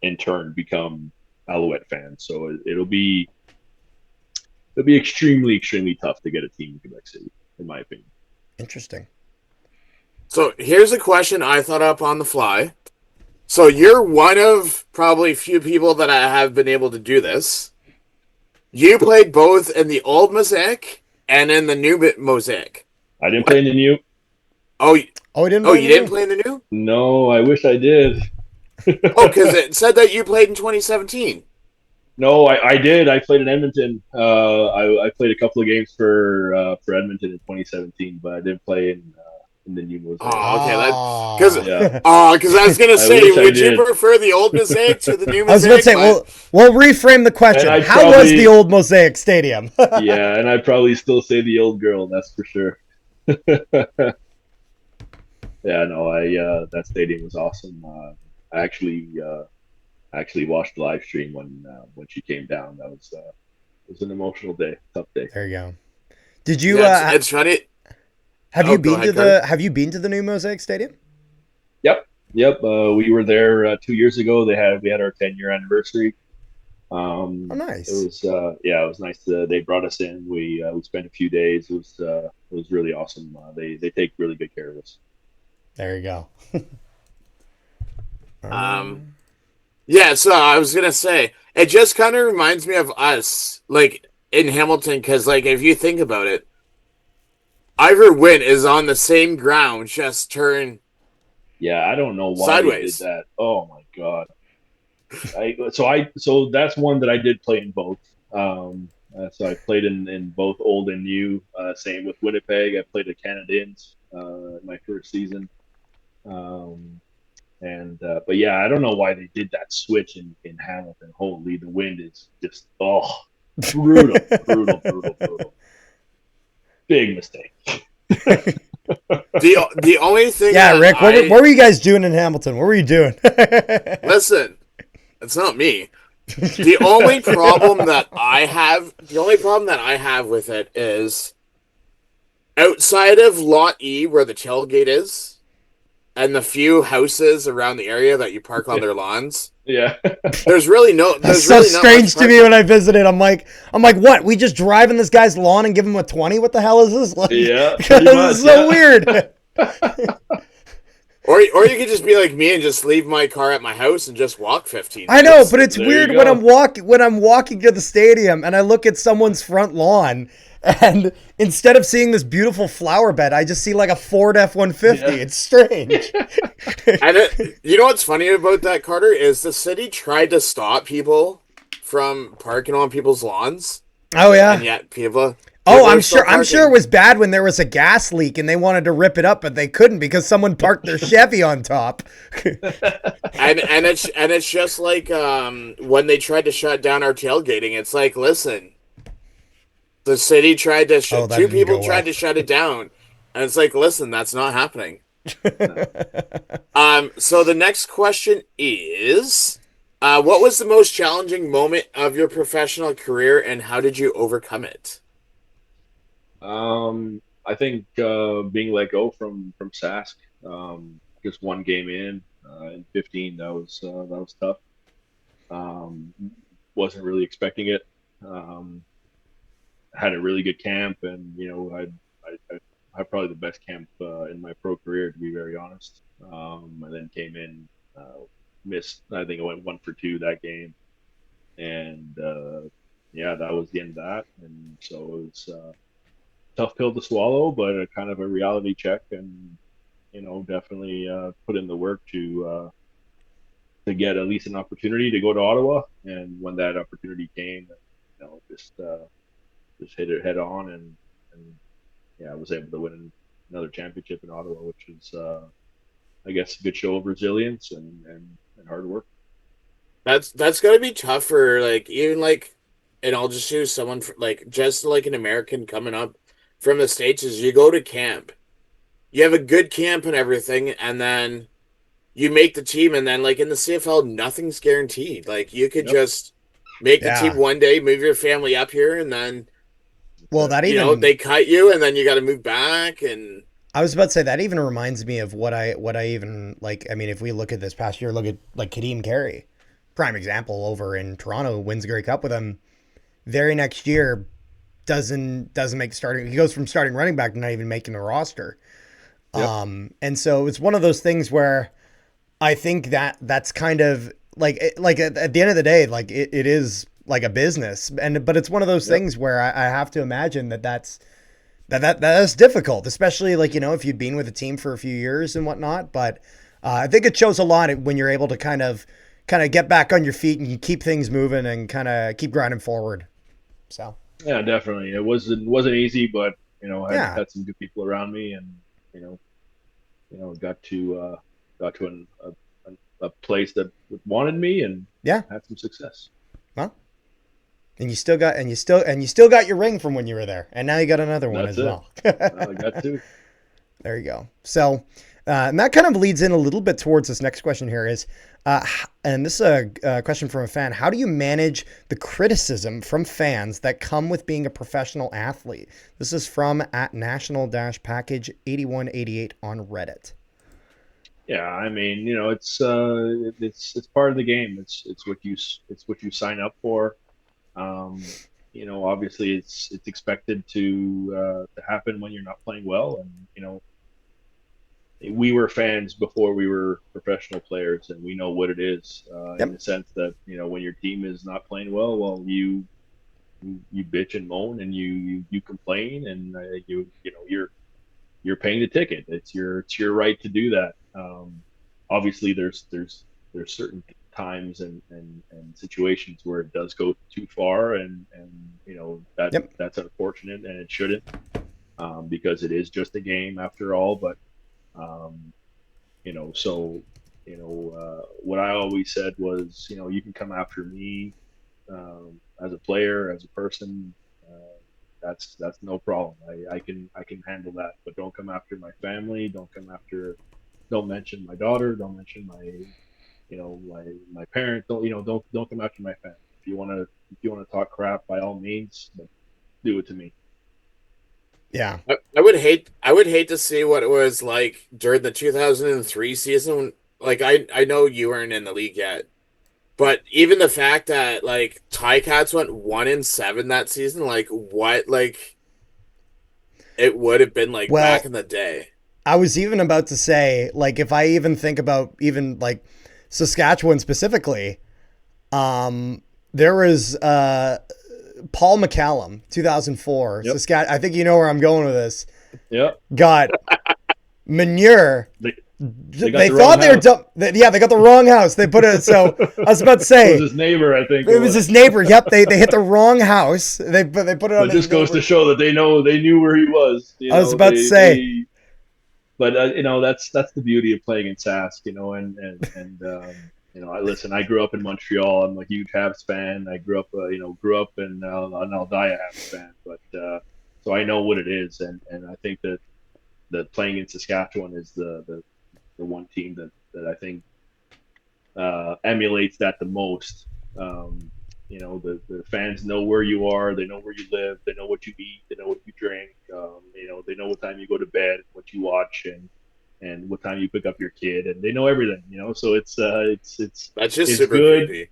in turn become Alouette fans. So it'll be extremely tough to get a team in Quebec City, in my opinion. Interesting. So here's a question I thought up on the fly. So you're one of probably few people that I have been able to do this. You played both in the old Mosaic and in the new Mosaic. I didn't play What? in the new. Oh, Oh, he didn't oh, play you the didn't new. play in the new? No, I wish I did. Oh, because it said that you played in 2017. No, I did. I played in Edmonton. I played a couple of games for Edmonton in 2017, but I didn't play in the new Mosaic. Oh, okay. That because Ah. Yeah, I was gonna I say, wish I would you did, prefer the old Mosaic to the new I was about to Mosaic? say, But we'll reframe the and question. I'd How was the probably old Mosaic Stadium? yeah, and I'd probably still say the old girl. That's for sure. Yeah, no, I that stadium was awesome. I actually watched the live stream when she came down. It was an emotional day, tough day. There you go. Did you yeah, it's funny. Oh, go ahead, Carter. have you been to the new Mosaic Stadium? Yep, yep. We were there 2 years ago. We had our 10-year anniversary. Oh, It nice. was yeah, it was nice. They brought us in. We spent a few days. It was really awesome. They take really good care of us. There you go. Um, yeah. So I was gonna say, it just kind of reminds me of us, like in Hamilton, because like if you think about it, Ivor Wynn is on the same ground, just turn Yeah, I don't know why they did sideways. that. Oh my God. So that's one that I did play in both. So I played in both old and new. Same with Winnipeg. I played at Canadiens my first season. But yeah, I don't know why they did that switch in Hamilton. Holy, the wind is just brutal, brutal, brutal, brutal. Big mistake. The only thing Yeah, that Rick, what were you guys doing in Hamilton? What were you doing? listen, it's not me. The only problem that I have with it is outside of Lot E where the tailgate is and the few houses around the area that you park on their lawns, Yeah. That's there's so really not much strange to me parking. when I visited. I'm like, what? We just drive in this guy's lawn and give him a 20? What the hell is this? Like, Yeah, pretty this is much. so Yeah. weird. Or you could just be like me and just leave my car at my house and just walk 15 I know, minutes. but it's There you weird when go. I'm walking to the stadium and I look at someone's front lawn and instead of seeing this beautiful flower bed, I just see like a Ford F-150. Yeah. It's strange. And you know what's funny about that, Carter, is the city tried to stop people from parking on people's lawns, Oh and yeah. yet people Oh, people are still I'm sure it parking. was bad when there was a gas leak and they wanted to rip it up, but they couldn't because someone parked their Chevy on top. And it's just like when they tried to shut down our tailgating. It's like, listen, the city tried to Oh, that two didn't people go tried well. to shut it down, and it's like, listen, that's not happening. No. So the next question is, what was the most challenging moment of your professional career, and how did you overcome it? I think being let go from Sask, just one game in 15, that was tough. Um, wasn't really expecting it. Um, had a really good camp, and I had probably the best camp in my pro career, to be very honest. And then came in, missed. I think I went 1 for 2 that game, and yeah, that was the end of that. And so it was tough pill to swallow, but a kind of a reality check, and definitely put in the work to get at least an opportunity to go to Ottawa. And when that opportunity came, just hit it head on, and yeah, I was able to win another championship in Ottawa, which is I guess a good show of resilience and hard work. That's gotta be tough for like even like, and I'll just use someone like just like an American coming up from the States is you go to camp, you have a good camp and everything, and then you make the team, and then like in the CFL, nothing's guaranteed. Like you could Yep, just make the team Yeah. one day, move your family up here, and then that's Well, it. that even they cut you, and then you got to move back, and I was about to say that even reminds me of what I even like. I mean, if we look at this past year, look at like Kadeem Carey, prime example over in Toronto, wins the Grey Cup with them. Very next year doesn't make starting. He goes from starting running back to not even making the roster. Yep. And so it's one of those things where I think that's kind of like at the end of the day, like it is like a business, but it's one of those Yep. things where I have to imagine that's difficult, especially like if you'd been with a team for a few years and whatnot. But I think it shows a lot when you're able to kind of get back on your feet and you keep things moving and kind of keep grinding forward. So Yeah, definitely. It wasn't easy, but I had yeah, had some good people around me, and you know, got to a place that wanted me, and yeah. had some success. Well, and you still got your ring from when you were there, and now you got another one That's as it. well. I got to. There you go. So, and that kind of leads in a little bit towards this next question here is, and this is a question from a fan. How do you manage the criticism from fans that come with being a professional athlete? This is from at national-package 8188 on Reddit. Yeah, I mean, it's part of the game. It's what you sign up for. Um, Obviously, it's expected to happen when you're not playing well, and we were fans before we were professional players, and we know what it is in Yep. the sense that when your team is not playing well, you bitch and moan, and you complain, and you're paying the ticket. It's your right to do that. Obviously, there's certain times and situations where it does go too far, and Yep. that's unfortunate, and it shouldn't, because it is just a game after all. But um, So what I always said was, you can come after me, as a player, as a person. Uh, that's no problem. I can handle that, but don't come after my family. Don't mention my daughter. Don't mention my parents. Don't come after my family. If you wanna talk crap, by all means, but do it to me. Yeah. I would hate to see what it was like during the 2003 season. Like I know you weren't in the league yet, but even the fact that like Ticats went 1-7 that season, like what like it would have been like back Well, in the day. I was even about to say, like, if I even think about even like Saskatchewan specifically, um, there was Paul McCallum, 2004. Yep. I think you know where I'm going with this. Yep. Got manure. They got They the wrong thought they were house. dumb. Yeah, they got the wrong house. They put it. So I was about to It was say his neighbor, I think it it was was. his neighbor. Yep, they hit the wrong house. They put it So on it his just goes to neighbor. show that they knew where he was. I was about to say, But that's the beauty of playing in Sask, I listen. I grew up in Montreal. I'm a huge Habs fan. I grew up and I'll die a Habs fan. But so I know what it is, and I think that playing in Saskatchewan is the one team that I think emulates that the most. The fans know where you are, they know where you live, they know what you eat, they know what you drink, they know what time you go to bed, what you watch, and what time you pick up your kid, and they know everything. So That's just it's super good. creepy.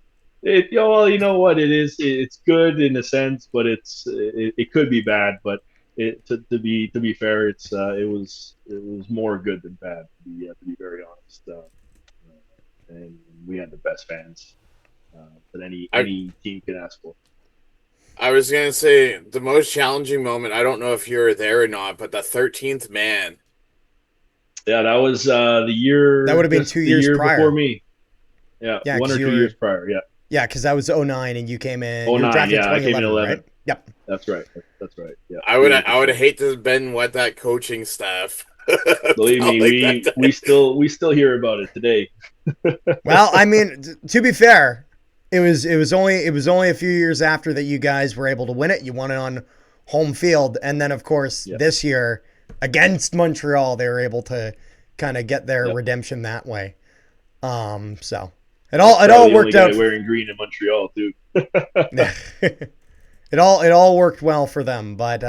Well, you know what it is. It's good in a sense, but it could be bad. But to be fair, it was more good than bad. To be very honest. And we had the best fans that any I any team can ask for. I was gonna say the most challenging moment. I don't know if you were there or not, but the 13th man. Yeah, that was that would have been just 2 the years year before prior. me. Yeah, Yeah, one because or you 2 years were prior. Yeah, yeah, because that was '09 and you came in. oh You were nine. drafted Yeah, I came in 2011, right? 11. Yep. That's right. That's right. Yeah, I two would years I would have before. hate to have been with that coaching staff. Believe me, Like that we still hear about it today. Well, I mean, to be fair, it was only a few years after that you guys were able to win it. You won it on home field, and then of course Yeah. this year against Montreal, they were able to kind of get their Yep. redemption that way. So it I was all probably the only worked guy out. wearing green in Montreal too. It all worked well for them, but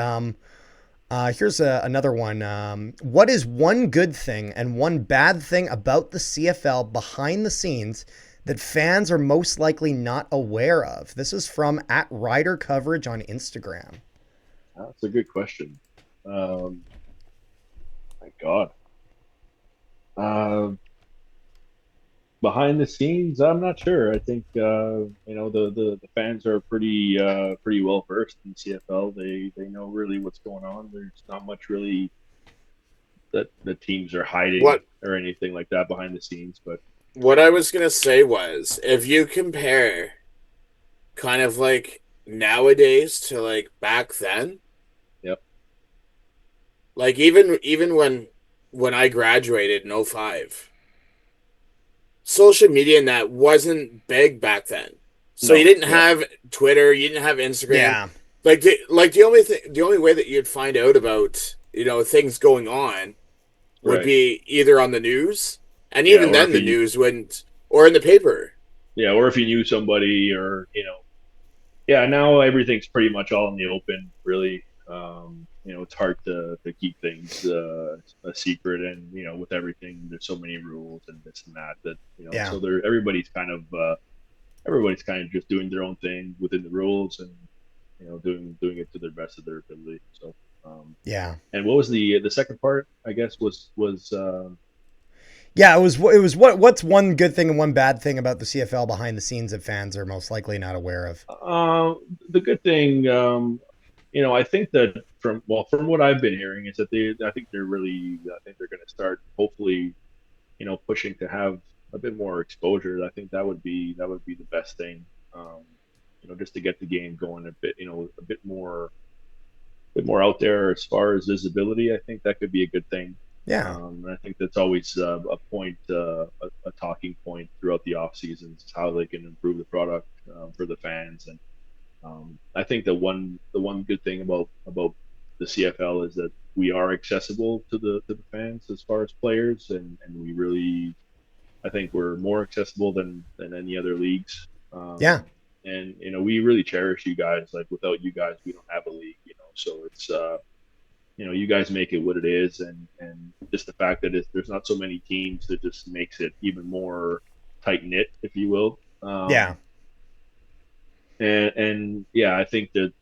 here's another one. What is one good thing and one bad thing about the CFL behind the scenes that fans are most likely not aware of? This is from @Rider Coverage on Instagram. That's a good question. My God. Uh, Behind the scenes, I'm not sure. I think the fans are pretty well versed in CFL. They know really what's going on. There's not much really that the teams are hiding what or anything like that behind the scenes. But what I was gonna say was if you compare kind of like nowadays to like back then, yep, like even when I graduated in '05, social media and that wasn't big back then. So you no, didn't yep, have Twitter, you didn't have Instagram. Yeah, The only way that you'd find out about things going on would right, be either on the news, and yeah, even or then if the you news wouldn't, or in the paper. yeah, or if you knew somebody, or yeah. Now everything's pretty much all in the open, really. It's hard to keep things a secret, and with everything, there's so many rules and this and that yeah, so everybody's kind of just doing their own thing within the rules, and doing it to the best of their ability. So, yeah. and what was the second part? I guess was Yeah, it was what's one good thing and one bad thing about the CFL behind the scenes that fans are most likely not aware of? the good thing. I think that from what I've been hearing is that I think they're going to start hopefully pushing to have a bit more exposure. I think that would be the best thing. Just to get the game going a bit, a bit more out there as far as visibility. I think that could be a good thing. Yeah. And I think that's always a point, a talking point throughout the off seasons, how they can improve the product for the fans. And I think the one good thing about the CFL is that we are accessible to the fans as far as players, and we really, I think we're more accessible than any other leagues. Yeah. And we really cherish you guys. Like without you guys, we don't have a league. So it's you guys make it what it is, and just the fact that there's not so many teams that just makes it even more tight knit, if you will. Yeah. And yeah, I think that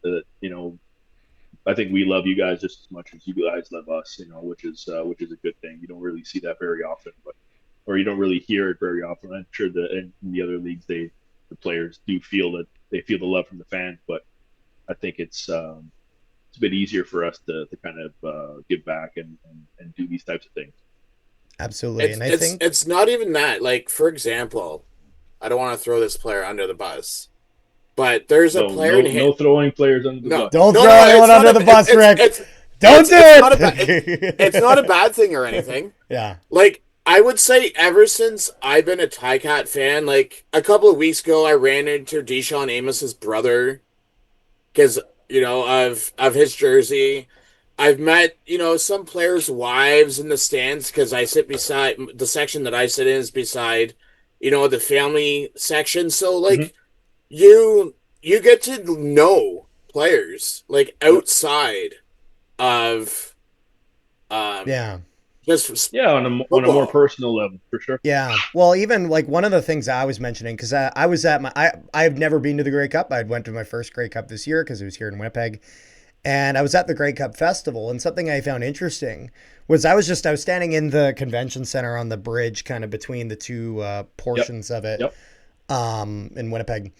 I think we love you guys just as much as you guys love us, which is a good thing. You don't really see that very often, or you don't really hear it very often. I'm sure that in the other leagues, the players do feel that they feel the love from the fans, but I think it's a bit easier for us to kind of give back and do these types of things. Absolutely. It's And I it's think it's not even that. Like, for example, I don't want to throw this player under the bus, but there's a No, player in no, hit. no throwing players under the No, bus. don't no, throw no, anyone it's not under a. the bus, Rick. Don't do It's not a bad. It's not a it. bad thing or anything. Yeah. Like, I would say ever since I've been a Cat fan, like a couple of weeks ago, I ran into Deshaun Amos's brother because of his jersey. I've met some players' wives in the stands because I sit beside the section that I sit in is beside the family section. So Hmm. like you get to know players like Yep. outside of um Yeah. just Yeah, on a more football. personal level, for sure. Yeah. Well, even like one of the things I was mentioning, because I was at I've never been to the Grey Cup. I went to my first Grey Cup this year because it was here in Winnipeg. And I was at the Grey Cup Festival, and something I found interesting was I was standing in the convention center on the bridge, kind of between the two Yep. portions of it, Yep. in Winnipeg,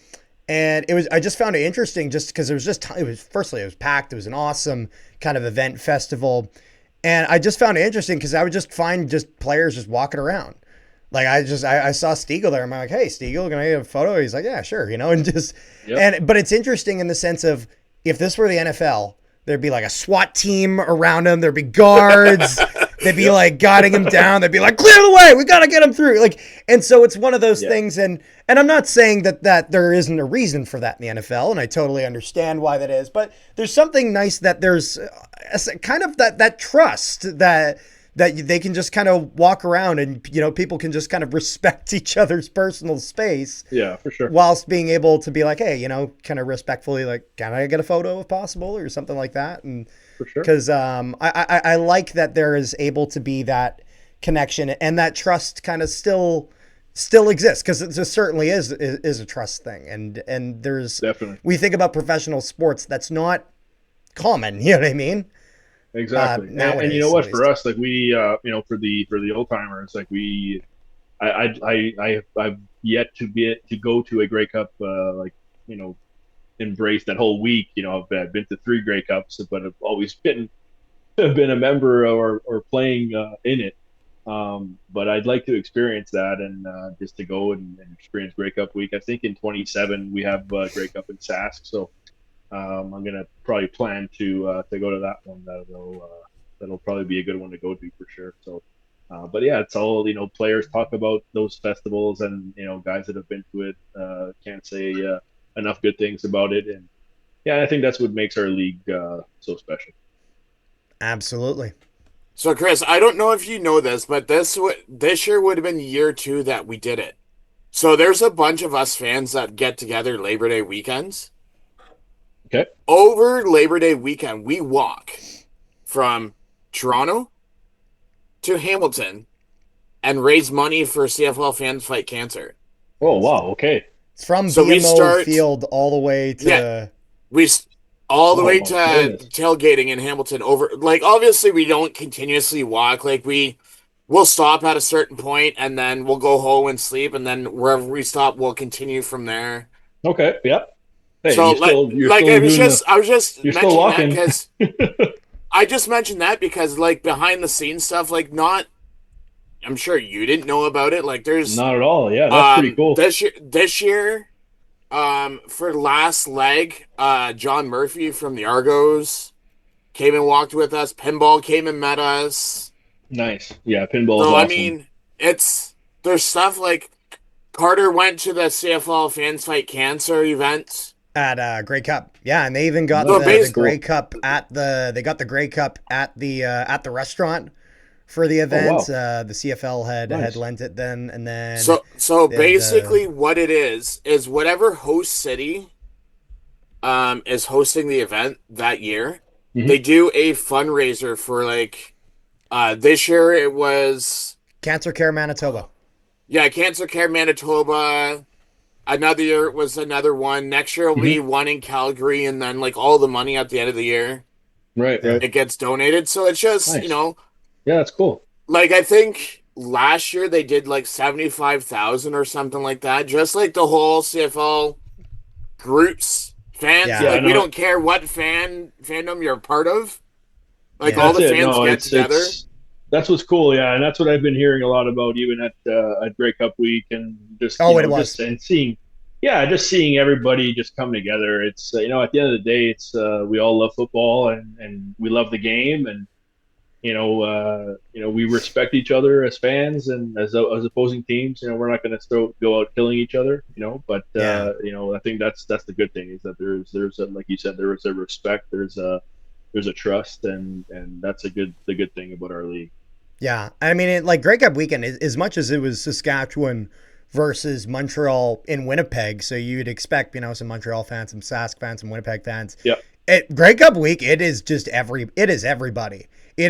and I just found it interesting just because it was firstly it was packed, it was an awesome kind of event festival, and I just found it interesting because I would just find just players just walking around. Like I saw Stiegel there. I'm like, hey, Stiegel, can I get a photo? He's like, yeah, sure, and just Yep. but it's interesting in the sense of if this were the NFL, there'd be like a SWAT team around him. There'd be guards. They'd be Yep. like guiding him down. They'd be like, clear the way. We gotta get him through. Like, and so it's one of those Yeah. things. And I'm not saying that there isn't a reason for that in the NFL, and I totally understand why that is. But there's something nice that there's kind of that trust that they can just kind of walk around and people can just kind of respect each other's personal space Yeah, for sure. whilst being able to be like, hey, kind of respectfully, like, can I get a photo if possible or something like that? And For sure. because I like that there is able to be that connection and that trust kind of still exists because it just certainly is a trust thing. And there's, Definitely. we think about professional sports, that's not common. You know what I mean? Exactly. And you know Nowadays, at what? For least. us, like for the old timers, like I've yet to go to a Grey Cup, like you know, embrace that whole week. I've been to three Grey Cups, but I've always been a member or playing in it. But I'd like to experience that and just to go and experience Grey Cup week. I think in 27 we have Grey Cup in Sask, so I'm gonna probably plan to go to that one. That'll probably be a good one to go to for sure. So, but yeah, it's all players talk about those festivals, and guys that have been to it can't say enough good things about it. And yeah, I think that's what makes our league so special. Absolutely. So Chris, I don't know if you know this, but this year would have been year two that we did it. So there's a bunch of us fans that get together Labor Day weekends. Okay. Over Labor Day weekend, we walk from Toronto to Hamilton and raise money for CFL fans fight cancer. Oh wow. Okay. It's from So we BMO start, Field all the way yeah, to we all the Oh way my to goodness. tailgating in Hamilton. Over, like, obviously we don't continuously walk. Like, we'll stop at a certain point and then we'll go home and sleep, and then wherever we stop, we'll continue from there. Okay. Yep. Hey, So you're like still doing the I was just you're still mentioning that walking. because I just mentioned that because like behind the scenes stuff, like, not, I'm sure you didn't know about it. Like, there's Not at all. Yeah, that's pretty cool. this year for last leg, John Murphy from the Argos came and walked with us. Pinball came and met us. Nice. Yeah, pinball is So I awesome. mean, there's stuff like Carter went to the CFL Fans Fight Cancer event. At Grey Cup. Yeah, and they even got So Nice. the That's basically, Grey cool. Cup they got the Grey Cup at the restaurant for the Oh event. wow. The CFL had Nice. lent it then, and then so they had basically, what it is whatever host city is hosting the event that year, Hmm. they do a fundraiser for like this year it was Cancer Care Manitoba. yeah, Cancer Care Manitoba. Another year it was another one. Next year will Hmm. be one in Calgary, and then like all the money at the end of the year Right. Yeah. Right. it gets donated. So it's just, Nice. Yeah, that's cool. like I think last year they did like 75,000 or something like that. Just like the whole CFL groups, fans, Yeah. Yeah. like we No. don't care what fandom you're a part of. Like Yeah. all That's the it. fans No, get together. it's that's what's cool. Yeah, and that's what I've been hearing a lot about, even at Grey Cup week, and just Oh, it was. seeing, yeah, just seeing everybody just come together. It's at the end of the day, it's we all love football, and we love the game, and we respect each other as fans and as opposing teams. We're not going to go out killing each other. But Yeah. I think that's the good thing, is that there's like you said, there is a respect, there's a trust, and that's the good thing about our league. Yeah. I mean, like Grey Cup weekend, as much as it was Saskatchewan versus Montreal in Winnipeg, so you'd expect, some Montreal fans, some Sask fans, some Winnipeg fans. Yeah, Grey Cup week, it is everybody. It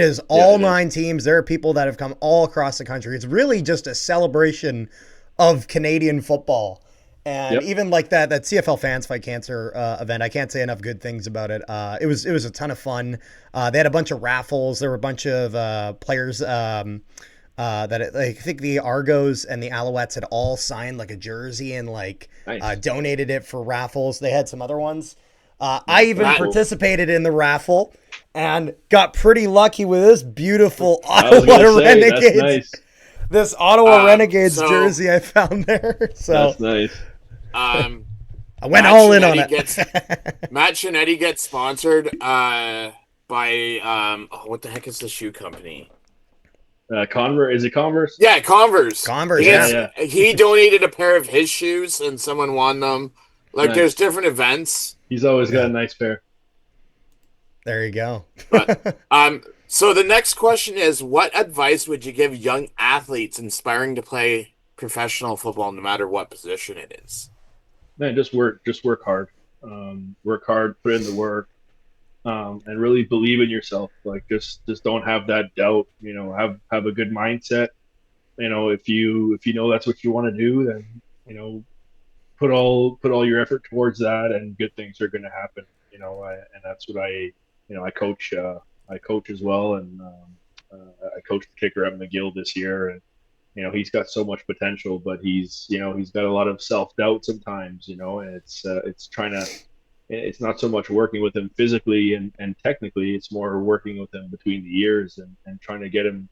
is yeah, all it is. 9 teams. There are people that have come all across the country. It's really just a celebration of Canadian football. And Yep. even like that CFL Fans Fight Cancer event, I can't say enough good things about it. It was a ton of fun. They had a bunch of raffles. There were a bunch of players I think the Argos and the Alouettes had all signed like a jersey and like Nice. donated it for raffles. They had some other ones. I Nice. even That's That cool. participated in the raffle and got pretty lucky with this beautiful I was Ottawa gonna say that's Renegades. nice. This Ottawa Renegades so jersey I found there. So That's nice. um I went Matt all in on Chinetti it. gets sponsored by what the heck is the shoe company? Converse, is it Converse? Yeah, Converse. Converse, He Yeah, yeah. gets yeah. he donated a pair of his shoes and someone won them. Like there's Nice. different events. He's always got Yeah. a nice pair. There you go. But so the next question is, what advice would you give young athletes aspiring to play professional football, no matter what position it is? Man, just work hard. Work hard, put in the work, and really believe in yourself. Like just don't have that doubt. Have a good mindset. If you know that's what you want to do, then put all your effort towards that, and good things are going to happen. And that's what I coach. I coach as well, and I coached the kicker at McGill this year, and he's got so much potential, but he's got a lot of self doubt sometimes. And it's trying to. It's not so much working with him physically and technically. It's more working with him between the ears, and trying to get him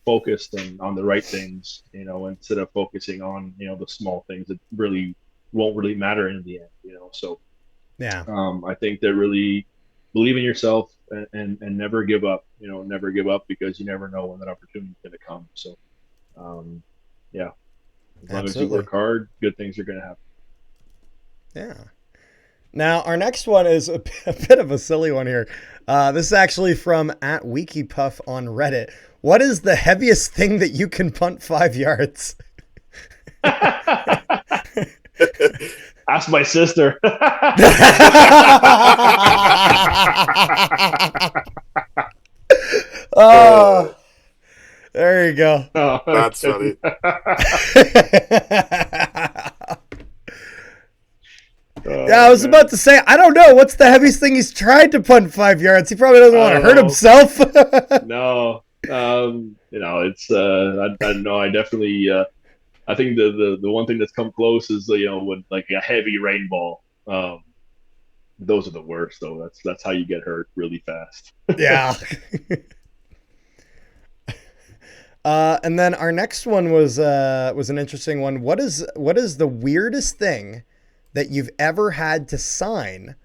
focused and on the right things. Instead of focusing on the small things that really won't really matter in the end. So Yeah. I think that really believe in yourself, and never give up. Never give up, because you never know when that opportunity is going to come. So yeah, as long as you Absolutely. work hard, good things are going to happen. Yeah. Now, our next one is a bit of a silly one here. This is actually from @WikiPuff on Reddit. What is the heaviest thing that you can punt 5 yards? Ask my sister. Oh, there you go. Oh, That's okay. funny. Yeah, I was man. about to say, I don't know. What's the heaviest thing he's tried to punt 5 yards? He probably doesn't want to I don't hurt know. himself. No, it's I don't know. I definitely I think the one thing that's come close is with like a heavy rain ball. Those are the worst though. That's how you get hurt really fast. Yeah. And then our next one was an interesting one. What is the weirdest thing that you've ever had to sign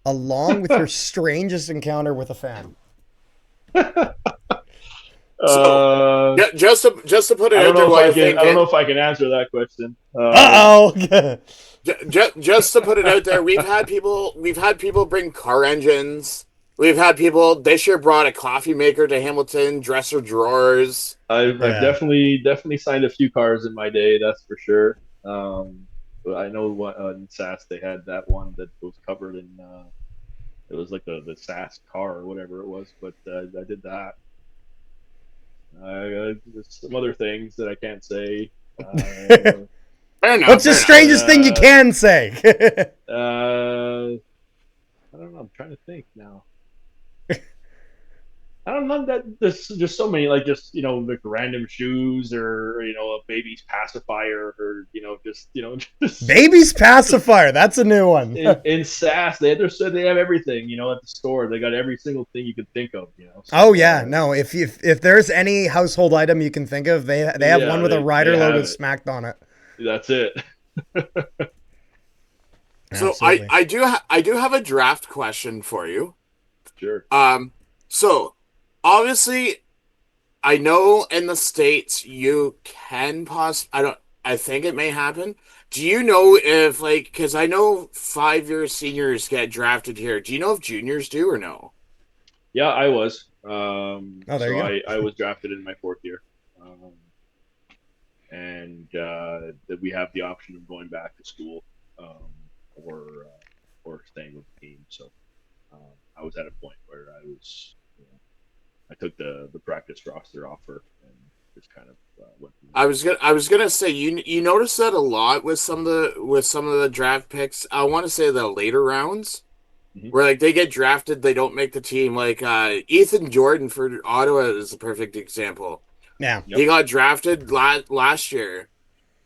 along with your strangest encounter with a fan? So, Uh, just to put it I don't out know there if while I you're can. I don't know thinking, if I can answer that question. Uh-oh. just to put it out there, we've had people bring car engines. We've had people this year brought a coffee maker to Hamilton, dresser drawers. I've Yeah. definitely signed a few cars in my day. That's for sure. But I know what in SAS they had that one that was covered in. It was like the SAS car or whatever it was. But I did that. There's some other things that I can't say. Uh, Fair What's enough, the fair enough. strangest thing you uh, can say? I don't know. I'm trying to think now. I don't know that there's just so many like just like random shoes or a baby's pacifier or just Baby's pacifier. That's a new one. in SAS they have everything at the store. They got every single thing you could think of. Oh So yeah, no. If there's any household item you can think of, they have one yeah, with a they rider logo have it. smacked on it. That's it. So I Absolutely. I do I do have a draft question for you. Sure. So obviously I know in the States you can I don't, I think it may happen. Do you know if, like, because I know 5 year seniors get drafted here. Do you know if juniors do or no? Yeah, I was. Oh, there So you go. I was drafted in my fourth year, and that we have the option of going back to school, or staying with the team. So I was at a point where I was, I took the practice roster offer and just kind of went from there. I was gonna say, you notice that a lot with some of the draft picks. I want to say the later rounds Hmm. where, like, they get drafted, they don't make the team. Like Ethan Jordan for Ottawa is a perfect example. Yeah. He Yep. got drafted last year,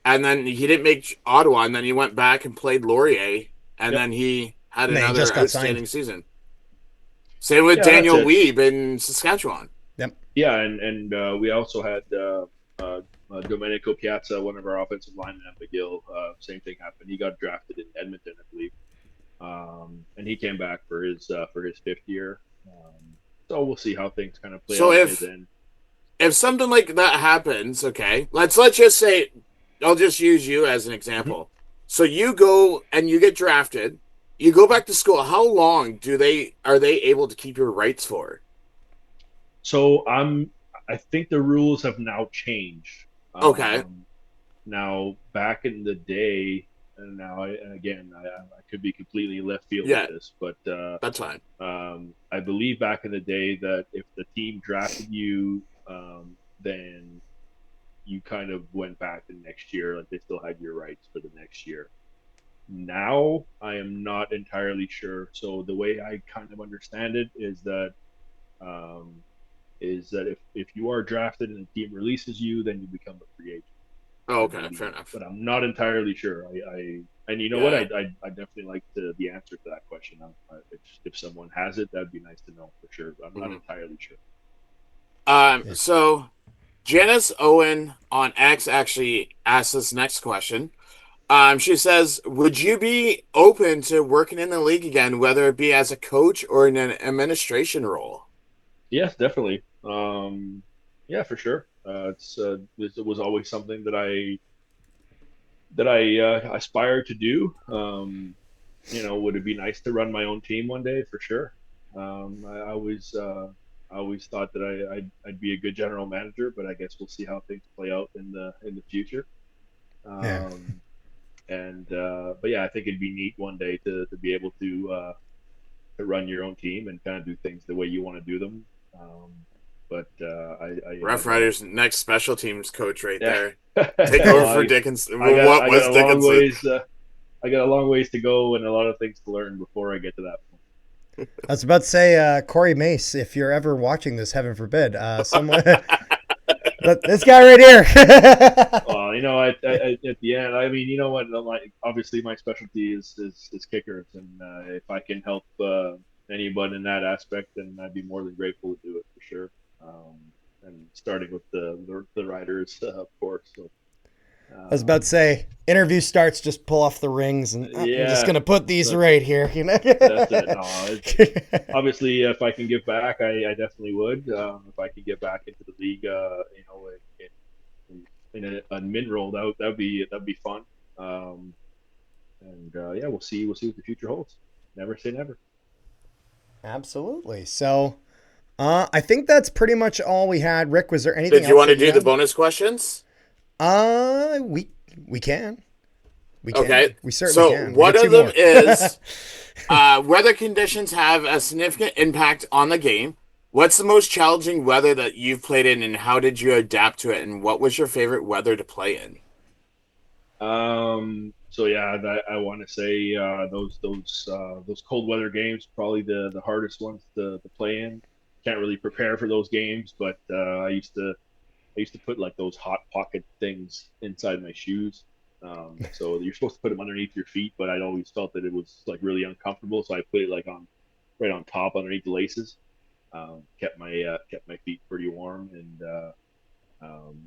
and then he didn't make Ottawa, and then he went back and played Laurier, and Yep. then he had And then he another just got signed. outstanding season. Same with Yeah, that's Daniel it. Weeb in Saskatchewan. Yep. Yeah, and we also had Domenico Piazza, one of our offensive linemen at McGill. Same thing happened. He got drafted in Edmonton, I believe, and he came back for his fifth year. So we'll see how things kind of play So out on his if end. if something like that happens, okay, let's just say, I'll just use you as an Mhm. example. So you go and you get drafted, you go back to school. How long do they are they able to keep your rights for? So I think the rules have now changed. Okay, Now back in the day, and now I could be completely left field with yeah, this, but that's fine. I believe back in the day that if the team drafted you, then you kind of went back the next year, like they still had your rights for the next year. Now I am not entirely sure. So the way I kind of understand it um, is that if you are drafted and the team releases you, then you become a free agent, Oh, I okay, fair believe. enough. But I'm not entirely sure. I and you know what? Yeah. I definitely like the answer to that question. If someone has it, that'd be nice to know for sure. But I'm not Mhm. entirely sure. Yeah. So Janice Owen on X actually asked this next question. She says, "Would you be open to working in the league again, whether it be as a coach or in an administration role?" Yes, definitely. Yeah, for sure. It was always something that I aspired to do. Would it be nice to run my own team one day? For sure. I always thought that I'd be a good general manager, but I guess we'll see how things play out in the future. Yeah. Um, and But yeah, I think it'd be neat one day to be able to run your own team and kind of do things the way you want to do them. Um, but I Rough have a Riders next special teams coach right yeah. there. Take over Well, for Dickinson. I got What I got was a long Dickinson? ways. I got a long ways to go and a lot of things to learn before I get to that point. I was about to say, Corey Mace, if you're ever watching this, heaven forbid, someone, but this guy right here. Well, at the end, I mean, you know what? Obviously, my specialty is kickers, and if I can help anyone in that aspect, then I'd be more than grateful to do it for sure. Um, and starting with the riders, of course. So, I was about to um, say, interview starts, just pull off the rings and I'm just Yeah, gonna put these that's right here. You know. that's it. No, obviously, if I can give back, I definitely would. If I could get back into the league, in a mid roll, that'd be fun. Um, and yeah, we'll see what the future holds. Never say never. Absolutely. So, I think that's pretty much all we had. Rick, was there anything Did you else want that to you do the had? bonus questions? Uh, we we can. We Okay. can. We certainly So can. We one got two of them more. is weather conditions have a significant impact on the game. What's the most challenging weather that you've played in, and how did you adapt to it? And what was your favorite weather to play in? So yeah, I want to say those cold weather games probably the hardest ones to play in. Can't really prepare for those games, but I used to put like those hot pocket things inside my shoes. So you're supposed to put them underneath your feet, but I'd always felt that it was like really uncomfortable, so I put it like on right on top underneath the laces. Kept my feet pretty warm and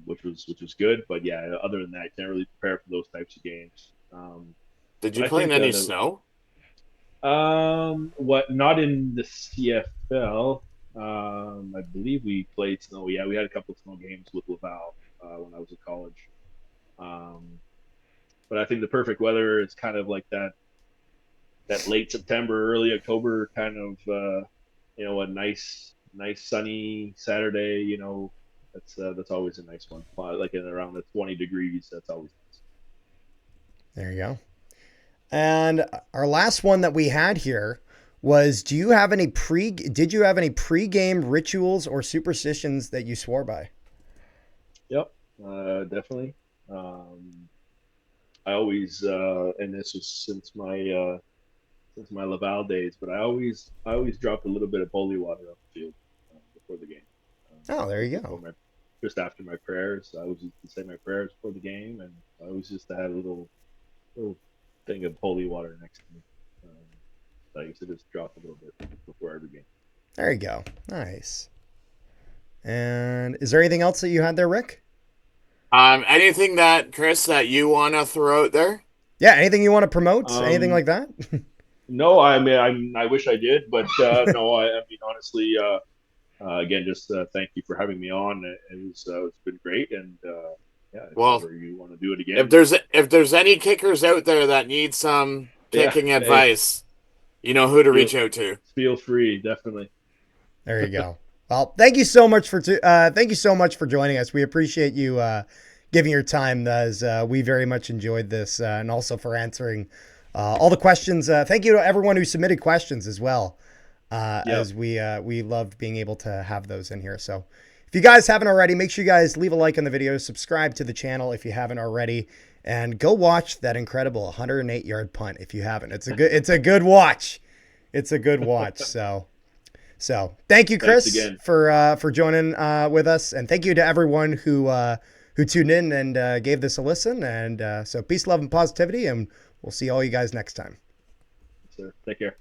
which was good. But yeah, other than that, I can't really prepare for those types of games. Did But you I play in think any snow? what not in the CFL. I believe we played snow. Yeah, we had a couple of snow games with Laval when I was in college. Um, but I think the perfect weather is kind of like that late September, early October kind of a nice sunny Saturday. That's always a nice one. Like in around the 20 degrees. That's always nice. There you go. And our last one that we had here was: Did you have any pre-game rituals or superstitions that you swore by? Yep, definitely. Um, I always and this was since my Laval days, but I always dropped a little bit of holy water on the field before the game. Oh, there Always you go. just after my prayers. I always used to say my prayers before the game, and I always just had a little thing of holy water next to me. I used to just drop a little bit before every game. There you go. Nice. And is there anything else that you had there, Rick? Anything that Chris that you want to throw out there? Yeah, anything you want to promote? Anything Um, like that? no, I mean I wish I did, but no, I mean honestly, again, just thank you for having me on. It's been great, and yeah, if Well, ever you want to do it again, if there's any kickers out there that need some yeah, kicking hey, advice, you know who to feel reach out to. feel free, definitely. There you go. Well, thank you so much thank you so much for joining us. We appreciate you giving your time, as we very much enjoyed this, and also for answering all the questions. Thank you to everyone who submitted questions as well, Yep. as we loved being able to have those in here. So, if you guys haven't already, make sure you guys leave a like on the video, subscribe to the channel if you haven't already, and go watch that incredible 108-yard punt if you haven't. It's a good watch. It's a good watch. So thank you, Thanks Chris, again. for joining with us, and thank you to everyone who tuned in and gave this a listen. And so peace, love, and positivity, and we'll see all you guys next time. So take care.